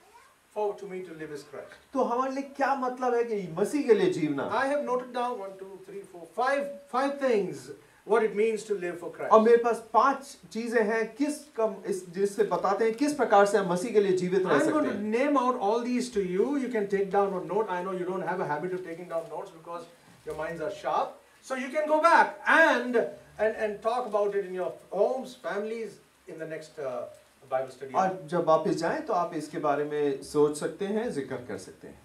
Speaker 1: for to me to live is Christ?
Speaker 2: तो हमारे लिए क्या मतलब है कि मसीह के लिए जीवना?
Speaker 1: I have noted down 1, 2, 3, 4, 5 things what it means to live for Christ.
Speaker 2: और मेरे पास 5 चीजें हैं जिससे बताते हैं किस प्रकार से हम मसीह के लिए जीवित रह
Speaker 1: I'm
Speaker 2: सकते
Speaker 1: going to
Speaker 2: हैं।
Speaker 1: name out all these to you. You can take down a note. I know you don't have a habit of taking down notes because your minds are sharp. So you can go back and talk about it in your homes, families, in the next Bible study.
Speaker 2: और जब वापस जाएं तो आप इसके बारे में सोच सकते हैं, जिक्र कर सकते हैं।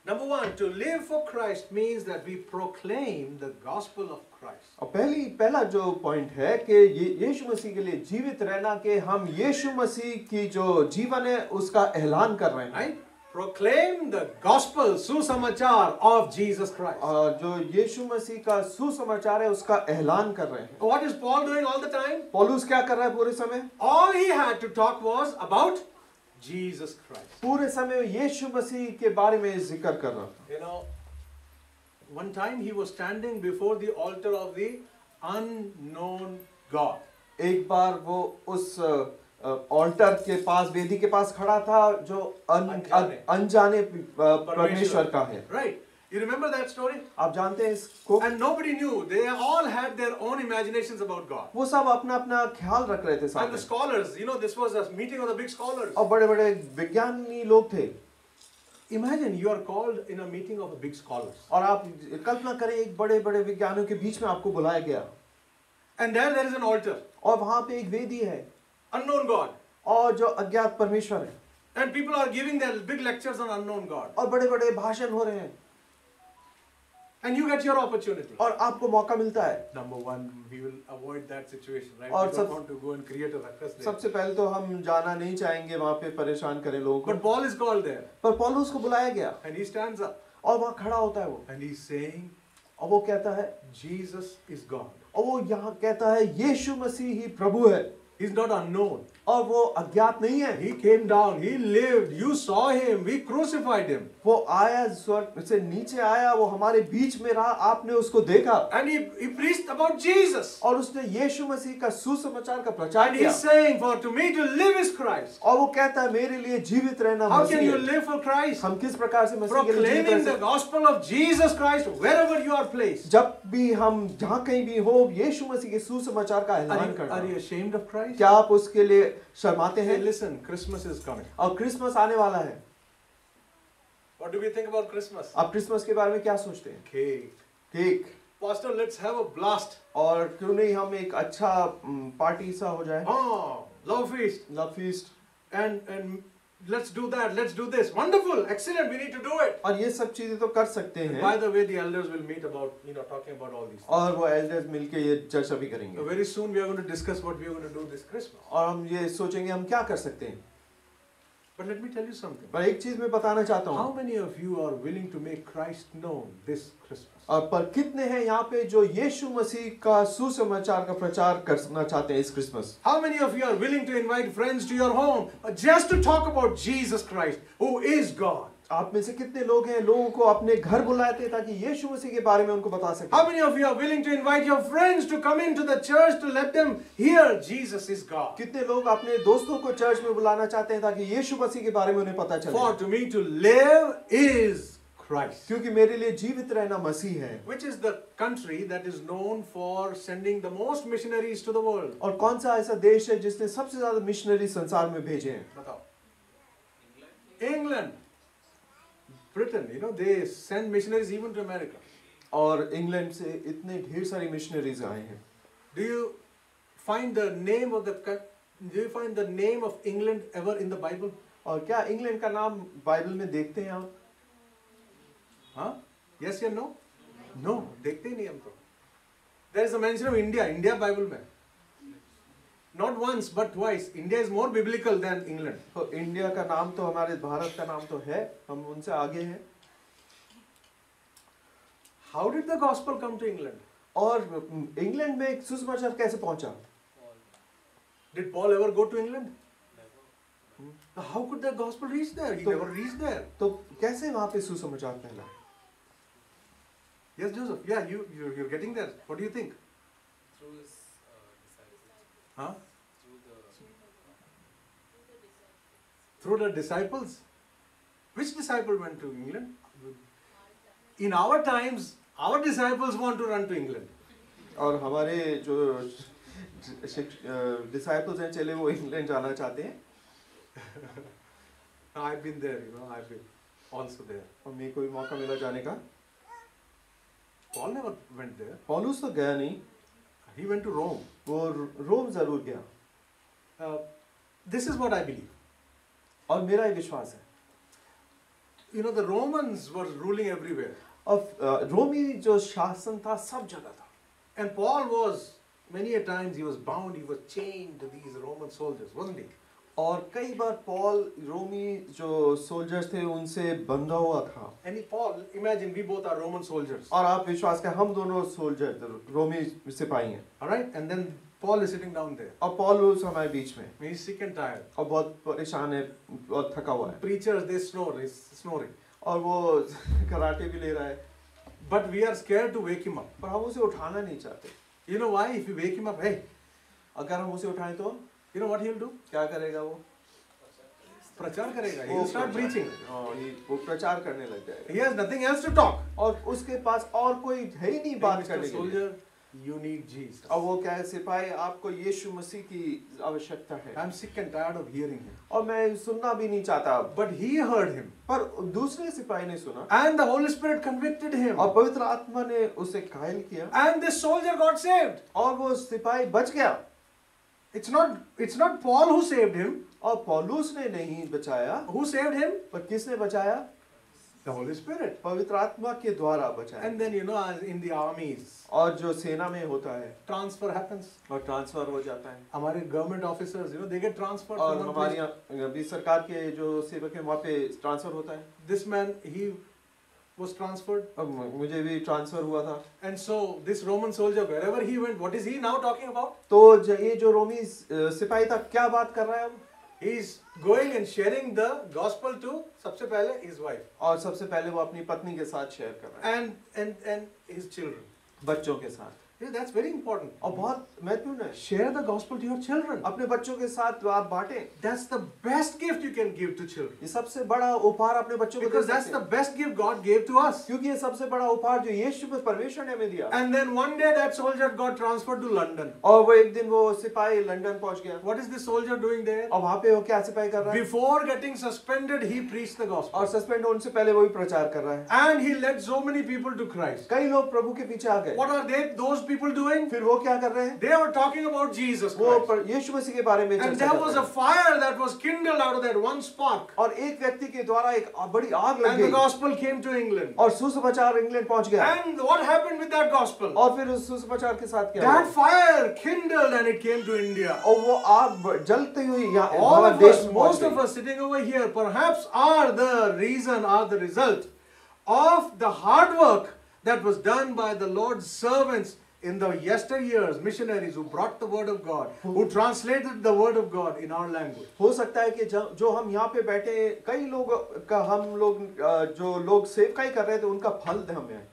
Speaker 1: Number 1, to live for Christ means that we proclaim the gospel of Christ.
Speaker 2: और पहला जो पॉइंट है कि यीशु मसीह के लिए जीवित रहना कि हम यीशु मसीह की जो जीवन है उसका ऐलान कर रहे हैं।
Speaker 1: Right? Proclaim the gospel, सुसमाचार of Jesus Christ.
Speaker 2: और जो यीशु मसीह का सुसमाचार है उसका ऐलान कर रहे हैं।
Speaker 1: What is Paul doing all the time?
Speaker 2: पौलुस क्या कर रहा है पूरे समय?
Speaker 1: All he had to talk was about Jesus Christ.
Speaker 2: पूरे समय यीशु मसीह के बारे में जिक्र कर रहा था।
Speaker 1: You know, one time he was standing before the altar of the unknown God.
Speaker 2: एक बार वो उस ऑल्टर के पास, वेदी के पास खड़ा था जो अनजाने परमेश्वर का है।
Speaker 1: Right? You remember that story?
Speaker 2: आप जानते हैं इसको?
Speaker 1: And nobody knew. They all had their own imaginations about God.
Speaker 2: वो सब अपना अपना ख्याल रख रहे थे
Speaker 1: And
Speaker 2: साथ
Speaker 1: the
Speaker 2: में।
Speaker 1: scholars, you know, this was a meeting of the big scholars.
Speaker 2: और बड़े बड़े विज्ञानी लोग थे।
Speaker 1: Imagine you are called in a meeting of the big scholars.
Speaker 2: और आप कल्पना करें एक बड़े बड़े विज्ञानियों के बीच में आपको बुलाया गया
Speaker 1: And there is an altar.
Speaker 2: और वहां पे एक वेदी है
Speaker 1: Unknown God.
Speaker 2: और जो अज्ञात परमेश्वर है
Speaker 1: And people are giving their big lectures on unknown God.
Speaker 2: और बड़े बड़े भाषण हो रहे हैं
Speaker 1: And you get your opportunity.
Speaker 2: और आपको मौका मिलता है।
Speaker 1: Number 1, we will avoid that situation, right?
Speaker 2: और
Speaker 1: We don't want to go and create a ruckus there.
Speaker 2: सबसे पहले तो हम जाना नहीं चाहेंगे वहां पे परेशान करें लोगों
Speaker 1: But
Speaker 2: को,
Speaker 1: Paul is called there.
Speaker 2: पर पौलुस को बुलाया गया
Speaker 1: And he stands up.
Speaker 2: और वहां खड़ा होता है वो
Speaker 1: And he's saying,
Speaker 2: और वो कहता है,
Speaker 1: Jesus is God.
Speaker 2: और वो यहाँ कहता है यीशु मसीह ही प्रभु है
Speaker 1: He's not unknown.
Speaker 2: और वो अज्ञात नहीं है।
Speaker 1: He came down. He lived. You saw him. We crucified him.
Speaker 2: वो आया, स्वर्ग से नीचे आया, वो हमारे बीच में रहा, आपने उसको देखा
Speaker 1: And he preached about Jesus.
Speaker 2: और उसने यीशु मसीह का सुसमाचार का प्रचार
Speaker 1: And
Speaker 2: किया।
Speaker 1: he's saying, for to me to live is Christ.
Speaker 2: और वो कहता है मेरे लिए जीवित रहना
Speaker 1: How
Speaker 2: मसीह
Speaker 1: can you
Speaker 2: है।
Speaker 1: live for Christ?
Speaker 2: हम किस प्रकार से मसीह के लिए जीवित
Speaker 1: Proclaiming
Speaker 2: रह
Speaker 1: the
Speaker 2: सकते?
Speaker 1: gospel of Jesus Christ wherever you are placed.
Speaker 2: जब भी हम जहाँ कहीं भी हो यीशु मसीह के सुसमाचार का ऐलान
Speaker 1: Are
Speaker 2: करना।
Speaker 1: you ashamed of Christ? surprised?
Speaker 2: क्या आप उसके लिए शर्माते
Speaker 1: Hey,
Speaker 2: हैं?
Speaker 1: listen, Christmas is coming.
Speaker 2: और क्रिसमस आने वाला है।
Speaker 1: What do we think about Christmas?
Speaker 2: आप क्रिसमस के बारे में क्या सोचते हैं?
Speaker 1: Cake.
Speaker 2: Cake.
Speaker 1: Pastor, let's have a blast.
Speaker 2: और क्यों नहीं हम एक अच्छा पार्टी सा हो जाए?
Speaker 1: Oh, love feast.
Speaker 2: Love feast.
Speaker 1: And let's do that. Let's do this. Wonderful. Excellent. We need to do it.
Speaker 2: और ये सब चीजें तो कर सकते
Speaker 1: And
Speaker 2: हैं।
Speaker 1: by the way, the elders will meet about, talking about all these things.
Speaker 2: और वो एल्डर्स मिलके ये चर्चा भी
Speaker 1: So
Speaker 2: करेंगे।
Speaker 1: very soon we are going to discuss what we are going to do this Christmas.
Speaker 2: और हम ये सोचेंगे हम क्या कर सकते हैं।
Speaker 1: But let me tell you something.
Speaker 2: पर एक चीज मैं बताना चाहता
Speaker 1: How
Speaker 2: हूँ।
Speaker 1: many of you are willing to make Christ known this Christmas?
Speaker 2: और पर कितने हैं यहाँ पे जो यीशु मसीह का सुसमाचार का प्रचार करना चाहते हैं इस Christmas?
Speaker 1: How many of you are willing to invite friends to your home just to talk about Jesus Christ, who is God?
Speaker 2: आप में से कितने लोग हैं लोगों को अपने घर बुलाते हैं ताकि यीशु मसीह के बारे में उनको बता सकें?
Speaker 1: How many of you are willing to invite your friends to come into the church to let them hear Jesus is God?
Speaker 2: कितने लोग अपने दोस्तों को चर्च में बुलाना चाहते हैं ताकि यीशु मसीह के बारे में उन्हें पता चले?
Speaker 1: For to me to live is Christ.
Speaker 2: क्योंकि मेरे लिए जीवित रहना मसीह है।
Speaker 1: Which is the country that is known for sending the most missionaries to the world?
Speaker 2: और कौन सा ऐसा देश है जिसने सबसे ज्यादा मिशनरी संसार में भेजे हैं?
Speaker 1: बताओ। England. Britain, they send missionaries even to America.
Speaker 2: और इंग्लैंड से इतने ढेर सारी मिशनरीज आए हैं।
Speaker 1: Do you find the name of England ever in the Bible?
Speaker 2: और क्या इंग्लैंड का नाम बाइबल में देखते हैं आप?
Speaker 1: हाँ? Yes या no? No, देखते ही नहीं हम तो। There is a mention of India Bible में। Not once but twice. India is more biblical than England.
Speaker 2: तो इंडिया का नाम तो हमारे भारत का नाम तो है, हम उनसे आगे हैं।
Speaker 1: How did the gospel come to England?
Speaker 2: और इंग्लैंड में सुसमाचार कैसे पहुंचा?
Speaker 1: Did Paul ever go to England? How could the gospel reach there? He never reached there.
Speaker 2: तो कैसे वहां पे सुसमाचार फैला?
Speaker 1: Yes, Joseph. Yeah, you're getting there. What do you think?
Speaker 3: Through his disciples.
Speaker 1: Huh?
Speaker 3: Through the
Speaker 1: Through the disciples. Which disciple went to England? In our times, our disciples want to run to England.
Speaker 2: और हमारे जो disciples हैं चले वो England जाना चाहते हैं।
Speaker 1: I've been there, I've been also there.
Speaker 2: और मेरे को भी मौका मिला जाने का।
Speaker 1: Paul never went there.
Speaker 2: पौलुस तो गया नहीं,
Speaker 1: He went to Rome.
Speaker 2: वो रोम जरूर गया।
Speaker 1: This is what I believe.
Speaker 2: और मेरा ये विश्वास है।
Speaker 1: The Romans were ruling everywhere.
Speaker 2: और रोमी जो शासन था सब जगह था।
Speaker 1: And Paul was, many a times he was bound, he was chained to these Roman soldiers, wasn't he?
Speaker 2: और कई बार पॉल रोमी जो सोल्जर्स थे उनसे बंधा हुआ था।
Speaker 1: And Paul, imagine we both are Roman soldiers.
Speaker 2: और आप विश्वास करें हम दोनों सोल्जर रोमी सिपाही हैं।
Speaker 1: Alright? And then Paul is sitting down there.
Speaker 2: और पॉल उस हमारे बीच में
Speaker 1: He's sick and tired.
Speaker 2: और बहुत परेशान है और थका हुआ है।
Speaker 1: Preachers, they snore, he's snoring.
Speaker 2: और वो कराटे भी ले रहा है।
Speaker 1: But we are scared to wake him up.
Speaker 2: पर हम उसे उठाना नहीं चाहते।
Speaker 1: You know why? If you wake him up, hey,
Speaker 2: अगर हम उसे उठाएं तो
Speaker 1: you know what he'll do?
Speaker 2: क्या करेगा वो?
Speaker 1: प्रचार करेगा. He'll start preaching.
Speaker 2: वो प्रचार करने लग जाएगा।
Speaker 1: He has nothing else to talk.
Speaker 2: और उसके पास और कोई है ही नहीं बात
Speaker 1: Mr.
Speaker 2: करने के लिए।
Speaker 1: Soldier, you need Jesus.
Speaker 2: और वो क्या है सिपाही आपको यीशु मसीह की आवश्यकता है।
Speaker 1: I'm sick and tired of hearing him.
Speaker 2: और मैं सुनना भी नहीं चाहता अब।
Speaker 1: But he heard him.
Speaker 2: पर दूसरे सिपाही ने सुना
Speaker 1: And the Holy Spirit convicted him.
Speaker 2: और पवित्र आत्मा ने उसे घायल किया
Speaker 1: And this soldier got saved.
Speaker 2: और वो सिपाही बच गया।
Speaker 1: It's not Paul who saved him.
Speaker 2: और पौलुस ने नहीं बचाया।
Speaker 1: Who saved him?
Speaker 2: पर किसने बचाया?
Speaker 1: The Holy Spirit.
Speaker 2: पवित्र आत्मा के द्वारा बचाया।
Speaker 1: And then as in the armies,
Speaker 2: और जो सेना में होता है
Speaker 1: transfer happens.
Speaker 2: और ट्रांसफर हो जाता है।
Speaker 1: हमारे government officers, they get transferred
Speaker 2: और
Speaker 1: from one
Speaker 2: हमारे
Speaker 1: place.
Speaker 2: यहाँ अभी सरकार के जो सेवक हैं वहाँ पे ट्रांसफर होता है।
Speaker 1: This man, he was transferred.
Speaker 2: अब मुझे भी ट्रांसफर हुआ था।
Speaker 1: And so this Roman soldier, wherever he went, what is he now talking about?
Speaker 2: तो ये जो रोमी सिपाही था क्या बात कर रहा है अब?
Speaker 1: He is going and sharing the gospel to सबसे पहले his wife.
Speaker 2: और सबसे पहले वो अपनी पत्नी के साथ शेयर कर रहा है।
Speaker 1: And his children.
Speaker 2: बच्चों के साथ।
Speaker 1: Yeah, that's very important.
Speaker 2: और बहुत महत्वपूर्ण है।
Speaker 1: Share the gospel to your children.
Speaker 2: अपने बच्चों के साथ आप बांटें।
Speaker 1: That's the best gift you can give to children.
Speaker 2: ये सबसे बड़ा उपहार अपने बच्चों को दे
Speaker 1: Because that's
Speaker 2: सकते
Speaker 1: the
Speaker 2: हैं।
Speaker 1: best gift God gave to us.
Speaker 2: क्योंकि ये सबसे बड़ा उपहार जो यीशु परमेश्वर ने हमें दिया।
Speaker 1: And then one day that soldier got transferred to London.
Speaker 2: और वो एक दिन वो सिपाही लंदन पहुंच गया।
Speaker 1: What is the soldier doing there?
Speaker 2: और वहाँ पे वो क्या सिपाही कर रहा है?
Speaker 1: Before getting suspended, he preached the gospel.
Speaker 2: और सस्पेंड होने से पहले वो भी प्रचार कर रहा है।
Speaker 1: And he led so many people to Christ.
Speaker 2: कई लोग प्रभु के पीछे आ गए।
Speaker 1: What are those people doing?
Speaker 2: फिर वो क्या कर रहे हैं?
Speaker 1: They were talking about Jesus
Speaker 2: वो
Speaker 1: Christ.
Speaker 2: यीशु मसीह के बारे में
Speaker 1: And
Speaker 2: चर्चा
Speaker 1: there
Speaker 2: कर
Speaker 1: was
Speaker 2: रहे
Speaker 1: a
Speaker 2: हैं।
Speaker 1: fire that was kindled out of that one spark.
Speaker 2: और एक व्यक्ति के द्वारा एक बड़ी आग लग
Speaker 1: And the
Speaker 2: गई।
Speaker 1: gospel came to England.
Speaker 2: और सुसमाचार इंग्लैंड पहुंच गया।
Speaker 1: And what happened with that gospel?
Speaker 2: और फिर उस सुसमाचार के साथ क्या
Speaker 1: That
Speaker 2: हुआ?
Speaker 1: fire kindled and it came to India.
Speaker 2: और वो आग जलती हुई यहाँ
Speaker 1: All
Speaker 2: हमारे
Speaker 1: of
Speaker 2: देश
Speaker 1: us,
Speaker 2: में
Speaker 1: most
Speaker 2: पहुंच
Speaker 1: of
Speaker 2: गई।
Speaker 1: us sitting over here, perhaps are the reason, are the result of the hard work that was done by the Lord's servants in the yesteryears, missionaries who brought the word of God, who translated the word of God in our language.
Speaker 2: हो सकता है कि जो हम यहाँ पे बैठे कई लोग का हम लोग जो लोग सेवकाई कर रहे थे उनका फल हमें है।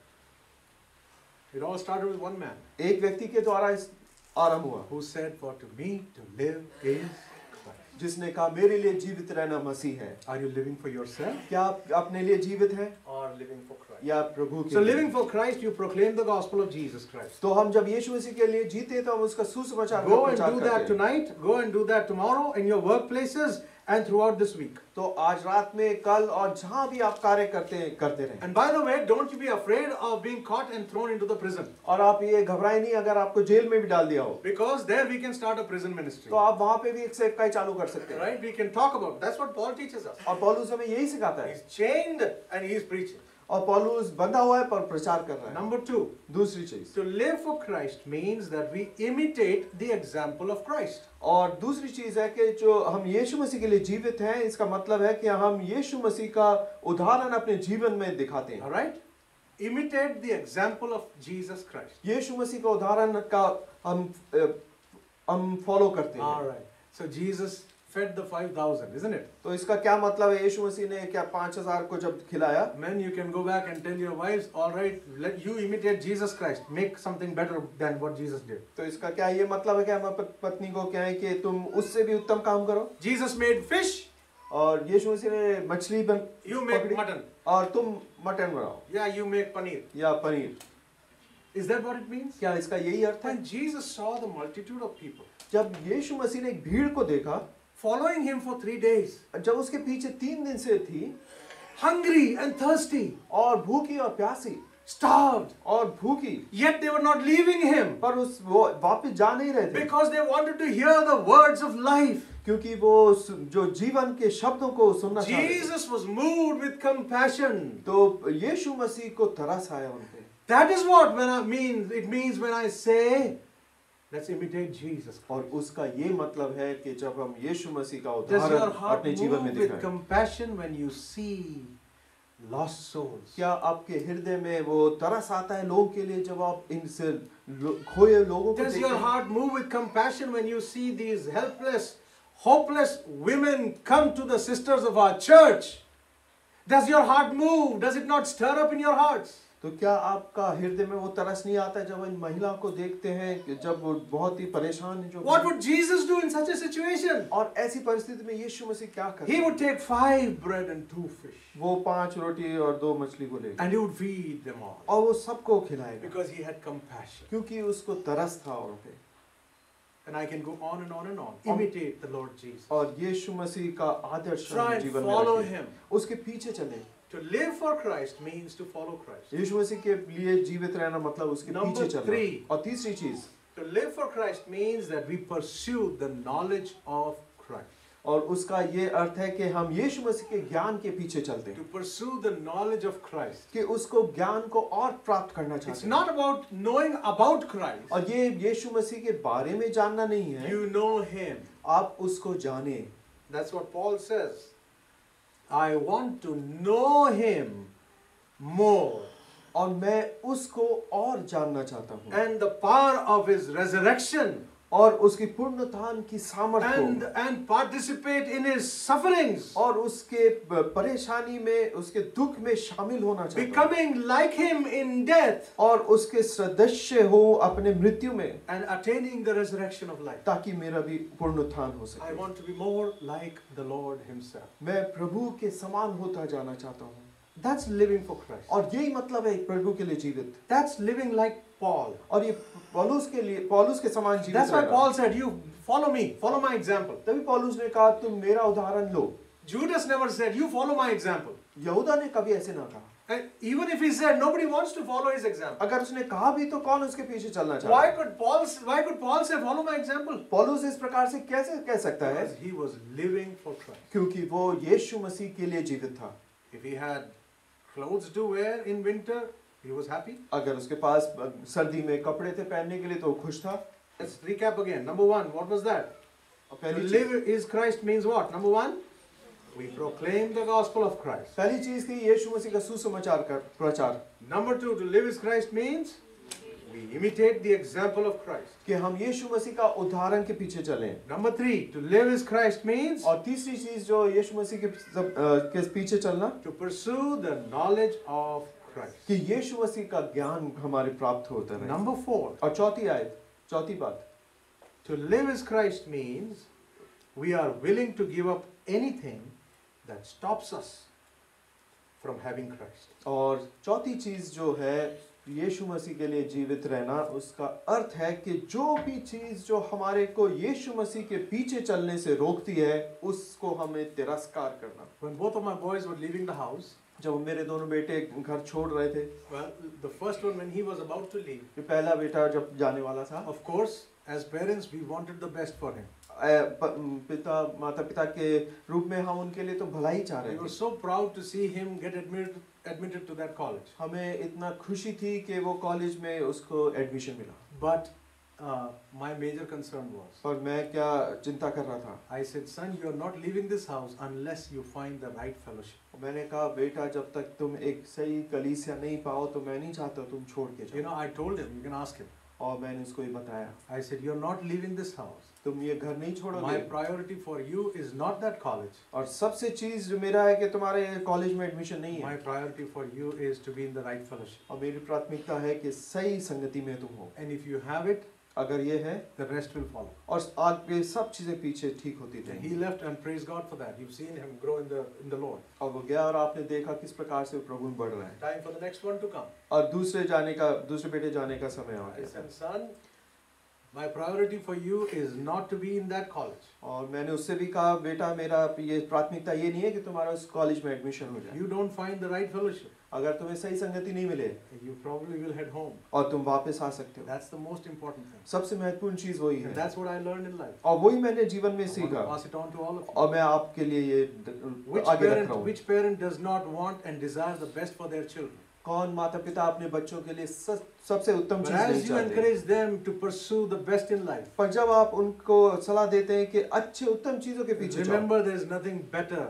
Speaker 1: It all started with one man
Speaker 2: एक व्यक्ति के द्वारा इस आरंभ हुआ
Speaker 1: who said, "For to me to live is Christ."
Speaker 2: जिसने कहा मेरे लिए जीवित रहना मसीह है।
Speaker 1: Are you living for yourself
Speaker 2: क्या आप अपने लिए जीवित हैं
Speaker 1: or living for Christ?
Speaker 2: या प्रभु के
Speaker 1: So
Speaker 2: लिए?
Speaker 1: living for Christ, you proclaim the gospel of Jesus Christ.
Speaker 2: तो हम जब यीशु मसीह के लिए जीते तो हम उसका सुसमाचार का
Speaker 1: Go and
Speaker 2: प्रचार
Speaker 1: do
Speaker 2: करते
Speaker 1: that
Speaker 2: हैं।
Speaker 1: tonight. Go and do that tomorrow in your workplaces and throughout this week.
Speaker 2: तो आज रात में कल और जहाँ भी आप कार्य करते रहें।
Speaker 1: And by the way, don't you be afraid of being caught and thrown into the prison.
Speaker 2: और आप ये घबराए नहीं अगर आपको जेल में भी डाल दिया हो।
Speaker 1: Because there we can start a prison ministry.
Speaker 2: तो आप वहाँ पे भी एक सेवकाई चालू कर सकते हैं।
Speaker 1: Right? We can talk about it. That's what Paul teaches us.
Speaker 2: और पौलुस हमें यही सिखाता है।
Speaker 1: He's chained and he's preaching.
Speaker 2: और पौलुस बंधा हुआ है पर प्रचार कर रहा है।
Speaker 1: Number 2.
Speaker 2: दूसरी चीज
Speaker 1: To live for Christ means that we imitate the example of Christ.
Speaker 2: और दूसरी चीज है कि जो हम यीशु मसीह के लिए जीवित हैं इसका मतलब है कि हम यीशु मसीह का उदाहरण अपने जीवन में दिखाते हैं।
Speaker 1: All right? Imitate the example of Jesus Christ.
Speaker 2: यीशु मसीह का उदाहरण का हम फॉलो करते
Speaker 1: All
Speaker 2: हैं।
Speaker 1: right. So Jesus fed the 5,000, isn't it?
Speaker 2: तो इसका क्या मतलब है? यीशु मसीह ने क्या 5,000 को जब खिलाया?
Speaker 1: Men, you can go back and tell your wives, all right, let you imitate Jesus Christ. Make something better than what Jesus did.
Speaker 2: तो इसका क्या ये मतलब है कि हम पत्नी को क्या है कि तुम उससे भी उत्तम काम करो?
Speaker 1: Jesus made fish.
Speaker 2: और यीशु मसीह ने मछली
Speaker 1: You make
Speaker 2: पकड़ी
Speaker 1: mutton.
Speaker 2: और तुम मटन बनाओ
Speaker 1: Yeah, you make paneer.
Speaker 2: या paneer.
Speaker 1: Is that what it means?
Speaker 2: क्या इसका यही अर्थ है?
Speaker 1: When Jesus saw the multitude of people
Speaker 2: जब यीशु मसीह ने एक भीड़ को देखा,
Speaker 1: following him for 3 days,
Speaker 2: जब उसके पीछे 3 दिन से थी
Speaker 1: hungry and thirsty,
Speaker 2: और भूखी और प्यासी
Speaker 1: starved,
Speaker 2: और भूखी,
Speaker 1: yet they were not leaving him
Speaker 2: पर वो वापस जा नहीं रहे थे
Speaker 1: because they wanted to hear the words of life.
Speaker 2: क्योंकि वो जो जीवन के शब्दों को सुनना चाहते थे।
Speaker 1: Jesus was moved with compassion.
Speaker 2: तो यीशु मसीह को तरस आया उन पे।
Speaker 1: That is what it means when I say, let's imitate Jesus.
Speaker 2: और उसका ये मतलब है कि जब हम यीशु मसीह का
Speaker 1: Does your
Speaker 2: उदाहरण
Speaker 1: heart
Speaker 2: अपने जीवन में
Speaker 1: move with
Speaker 2: दिखाएं,
Speaker 1: compassion when you see lost souls?
Speaker 2: क्या आपके हृदय में वो तरस आता है लोगों के लिए जब आप इनसे खोए लोगों को
Speaker 1: Does
Speaker 2: देखते
Speaker 1: your
Speaker 2: हैं?
Speaker 1: heart move with compassion when you see these helpless, hopeless women come to the sisters of our church? Does your heart move? Does it not stir up in your hearts?
Speaker 2: तो क्या आपका हृदय में वो तरस नहीं आता है जब इन महिलाओं को देखते हैं कि जब वो बहुत ही परेशान है जो
Speaker 1: What would Jesus do in such a situation?
Speaker 2: और ऐसी परिस्थिति में यीशु मसीह क्या करते
Speaker 1: He
Speaker 2: हैं?
Speaker 1: would take 5 bread and 2 fish
Speaker 2: वो 5 रोटी और 2 मछली को लेकर
Speaker 1: and he would feed them all
Speaker 2: और वो सबको खिलाएगा
Speaker 1: because he had compassion.
Speaker 2: क्योंकि उसको तरस था उन पे।
Speaker 1: And I can go on and on and on. Imitate the Lord Jesus.
Speaker 2: और यीशु मसीह का आदर्श
Speaker 1: Try and
Speaker 2: जीवन में
Speaker 1: follow
Speaker 2: रखें।
Speaker 1: him.
Speaker 2: उसके पीछे चले।
Speaker 1: To live for Christ means to follow Christ.
Speaker 2: यीशु मसीह के लिए जीवित रहना मतलब उसके
Speaker 1: Number
Speaker 2: पीछे चलना।
Speaker 1: 3.
Speaker 2: और तीसरी चीज,
Speaker 1: To live for Christ means that we pursue the knowledge of Christ.
Speaker 2: और उसका ये अर्थ है कि हम यीशु मसीह के ज्ञान के पीछे चलते
Speaker 1: To
Speaker 2: हैं
Speaker 1: pursue the knowledge of Christ.
Speaker 2: कि उसको ज्ञान को और प्राप्त करना
Speaker 1: It's
Speaker 2: चाहते हैं।
Speaker 1: not about knowing about Christ.
Speaker 2: और ये यीशु मसीह के बारे में जानना नहीं है,
Speaker 1: You know him.
Speaker 2: आप उसको जाने।
Speaker 1: That's what Paul says. I want to know him more.
Speaker 2: और मैं उसको और जानना चाहता हूँ
Speaker 1: And the power of his resurrection.
Speaker 2: और उसकी पुनरुत्थान की सामर्थ्य को
Speaker 1: and participate in his sufferings,
Speaker 2: और उसके परेशानी में उसके दुख में शामिल होना चाहता हूं
Speaker 1: becoming like him in death
Speaker 2: और उसके सदस्य हो अपने मृत्यु में
Speaker 1: and attaining the resurrection of life.
Speaker 2: ताकि मेरा भी पुनरुत्थान हो
Speaker 1: I
Speaker 2: सके।
Speaker 1: want to be more like the Lord himself.
Speaker 2: मैं प्रभु के समान होता जाना चाहता हूँ
Speaker 1: That's living for Christ.
Speaker 2: और यही मतलब है प्रभु के लिए जीवित।
Speaker 1: That's living like Paul.
Speaker 2: और ये पौलुस के समान जीवित
Speaker 1: That's why
Speaker 2: रहना।
Speaker 1: Paul said, you follow me, follow my example.
Speaker 2: तभी पौलुस ने कहा तुम मेरा उदाहरण लो।
Speaker 1: Judas never said, you follow my example.
Speaker 2: यहूदा ने कभी ऐसे ना कहा।
Speaker 1: And even if he said, nobody wants to follow his example.
Speaker 2: अगर उसने कहा भी तो कौन उसके पीछे चलना चाहता?
Speaker 1: Why could Paul say, follow my example?
Speaker 2: पौलुस इस प्रकार से कैसे कह सकता है?
Speaker 1: Because he was living for Christ.
Speaker 2: क्योंकि वो यीशु मसीह के लिए जीवित था।
Speaker 1: If he had clothes to wear in winter, he was happy.
Speaker 2: अगर उसके पास सर्दी में कपड़े थे पहनने के लिए तो वो खुश था।
Speaker 1: Let's recap again. Number one, what was that?
Speaker 2: और
Speaker 1: To
Speaker 2: पहली
Speaker 1: live is Christ means what? Number one, we proclaim the gospel of Christ.
Speaker 2: चीज थी यीशु मसीह का सुसमाचार का प्रचार।
Speaker 1: Number two, to live is Christ means we imitate the example of Christ.
Speaker 2: कि हम यीशु मसीह का उदाहरण के पीछे चलें।
Speaker 1: Number three, to live is Christ means
Speaker 2: और तीसरी चीज जो यीशु मसीह के पीछे चलना
Speaker 1: to pursue the knowledge of Christ.
Speaker 2: कि यीशु मसीह का ज्ञान हमारे प्राप्त होता रहे।
Speaker 1: Number four,
Speaker 2: और चौथी बात
Speaker 1: to live as Christ means we are willing to give up anything that stops us from having Christ.
Speaker 2: और चौथी चीज जो है यीशु मसीह के लिए जीवित रहना उसका अर्थ है कि जो भी चीज जो हमारे को यीशु मसीह के पीछे चलने से रोकती है उसको हमें तिरस्कार करना।
Speaker 1: When both of my boys were leaving the house,
Speaker 2: जब मेरे दोनों बेटे घर छोड़ रहे थे,
Speaker 1: well, the first one when he was about to leave,
Speaker 2: जो पहला बेटा जब जाने वाला था,
Speaker 1: of course, as parents we wanted the best for him.
Speaker 2: माता पिता के रूप में हम उनके लिए तो भला ही चाह रहे
Speaker 1: We were
Speaker 2: थे।
Speaker 1: so proud to see him get admitted to that college.
Speaker 2: हमें इतना खुशी थी कि वो कॉलेज में उसको एडमिशन मिला।
Speaker 1: But my major concern was,
Speaker 2: और मैं क्या चिंता कर रहा था?
Speaker 1: I said, son, you are not leaving this house unless you find the right fellowship.
Speaker 2: मैंने कहा बेटा जब तक तुम एक सही कलीसिया नहीं पाओ तो मैं नहीं चाहता तुम छोड़ के
Speaker 1: You
Speaker 2: जाओ।
Speaker 1: know, I told him, you can ask him.
Speaker 2: और मैंने उसको ये बताया
Speaker 1: I said, you're not leaving this house.
Speaker 2: तुम ये घर नहीं
Speaker 1: My
Speaker 2: छोड़ोगे।
Speaker 1: priority for you is not that college.
Speaker 2: और सबसे चीज जो मेरा है कि तुम्हारे कॉलेज में एडमिशन नहीं
Speaker 1: My
Speaker 2: है।
Speaker 1: priority for you is to be in the right fellowship.
Speaker 2: और मेरी प्राथमिकता है कि सही संगति में तुम हो।
Speaker 1: And if you have it,
Speaker 2: अगर ये है
Speaker 1: the rest will follow.
Speaker 2: और आगे सब चीजें पीछे ठीक होती
Speaker 1: And
Speaker 2: जाएंगी।
Speaker 1: he left and praise God for that. You've seen him grow in the Lord.
Speaker 2: और वो गया और आपने देखा किस प्रकार से प्रभु में बढ़ रहा है।
Speaker 1: Time for the next one to come.
Speaker 2: और दूसरे बेटे जाने का समय आ
Speaker 1: I
Speaker 2: गया।
Speaker 1: said, son, my priority for you is not to be in that college.
Speaker 2: और मैंने उससे भी कहा बेटा मेरा ये प्राथमिकता ये नहीं है कि तुम्हारा उस कॉलेज में एडमिशन हो जाए।
Speaker 1: You don't find the right fellowship,
Speaker 2: अगर तुम्हें सही संगति नहीं मिले
Speaker 1: you probably will head home.
Speaker 2: और तुम वापस आ सकते हो।
Speaker 1: That's the most important thing.
Speaker 2: सबसे महत्वपूर्ण चीज वही
Speaker 1: And
Speaker 2: है
Speaker 1: that's what I learned in life.
Speaker 2: और वही मैंने जीवन में
Speaker 1: I want
Speaker 2: सीखा
Speaker 1: to pass it on to all of you.
Speaker 2: और मैं आपके लिए ये आगे रख रहा हूँ।
Speaker 1: Which parent does not want and desire the best for their children?
Speaker 2: कौन माता पिता अपने बच्चों के लिए सबसे उत्तम
Speaker 1: But
Speaker 2: चीज नहीं
Speaker 1: as you
Speaker 2: चाहते?
Speaker 1: encourage them to pursue the best in life,
Speaker 2: पर जब आप उनको सलाह देते हैं कि अच्छे उत्तम चीजों के पीछे जाओ,
Speaker 1: remember there is nothing better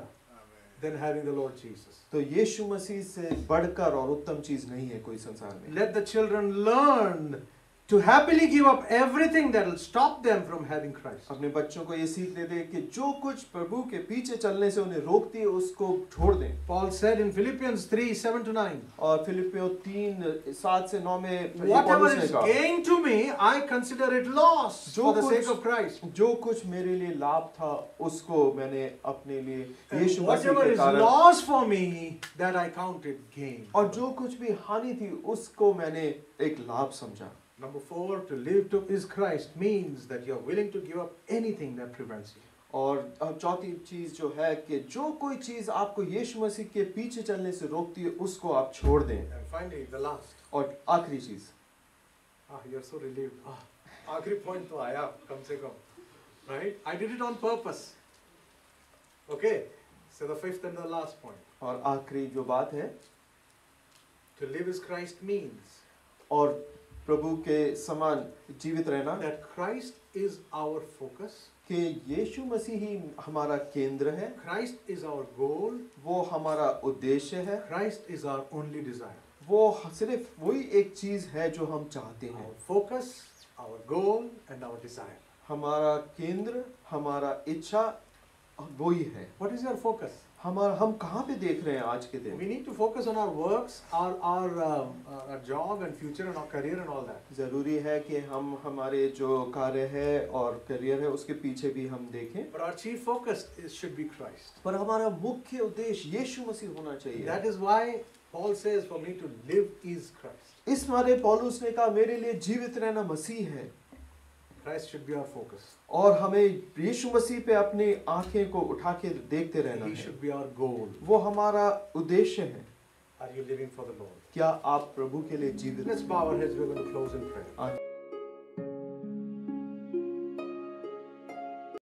Speaker 1: than having the Lord Jesus.
Speaker 2: तो यीशु मसीह से बढ़कर और उत्तम चीज नहीं है कोई संसार में।
Speaker 1: Let the children learn to happily give up everything that will stop them from having Christ.
Speaker 2: अपने बच्चों को ये सीख दे कि जो कुछ प्रभु के पीछे चलने से उन्हें रोकती है उसको छोड़ दें।
Speaker 1: Paul said in Philippians 3:7-9,
Speaker 2: और फिलिपियों 3:7-9 में
Speaker 1: whatever
Speaker 2: पौलुस ने
Speaker 1: is
Speaker 2: कहा,
Speaker 1: gain to me, I consider it loss for the sake of Christ.
Speaker 2: जो कुछ मेरे लिए लाभ था उसको मैंने अपने लिए
Speaker 1: And
Speaker 2: यीशु मसीह
Speaker 1: whatever
Speaker 2: के
Speaker 1: is
Speaker 2: कारण
Speaker 1: loss for me, that I counted gain.
Speaker 2: और जो कुछ भी हानि थी उसको मैंने एक लाभ समझा।
Speaker 1: Number 4, to live to is Christ means that you are willing to give up anything that prevents you.
Speaker 2: और अब चौथी चीज जो है कि जो कोई चीज आपको यीशु मसीह के पीछे चलने से रोकती है उसको आप छोड़ दें।
Speaker 1: And finally, the last.
Speaker 2: और आखिरी चीज,
Speaker 1: You're so relieved. आखिरी point तो आया कम से कम, right? I did it on purpose. Okay. So the fifth and the last point.
Speaker 2: और आखिरी जो बात है,
Speaker 1: To live as Christ means
Speaker 2: और प्रभु के समान जीवित रहना,
Speaker 1: that Christ is our focus.
Speaker 2: कि यीशु मसीह ही हमारा केंद्र है,
Speaker 1: Christ is our goal.
Speaker 2: वो हमारा उद्देश्य है,
Speaker 1: Christ is our only desire.
Speaker 2: वो सिर्फ वही एक चीज है जो हम चाहते हैं।
Speaker 1: Our focus, our goal, and our desire.
Speaker 2: हमारा केंद्र, हमारा इच्छा वही है।
Speaker 1: What is your focus?
Speaker 2: हम कहाँ पे देख रहे हैं आज के दिन?
Speaker 1: We need to focus on our works, our job and future and our career and all that.
Speaker 2: जरूरी है कि हम हमारे जो कार्य है और करियर है उसके पीछे भी हम देखें,
Speaker 1: But our chief focus should be Christ.
Speaker 2: पर हमारा मुख्य उद्देश्य यीशु मसीह होना चाहिए।
Speaker 1: That is why Paul says, for me to live is Christ.
Speaker 2: इस मारे पौलुस ने कहा मेरे लिए जीवित रहना मसीह है,
Speaker 1: Christ should be our focus.
Speaker 2: और हमें यीशु मसीह पे अपनी आंखें को उठा के देखते रहना
Speaker 1: He
Speaker 2: है।
Speaker 1: should be our goal.
Speaker 2: वो हमारा उद्देश्य है।
Speaker 1: Are you living for the Lord?
Speaker 2: क्या आप प्रभु के लिए जीवित?
Speaker 1: Let's bow our heads. We're going to close in prayer.
Speaker 2: आज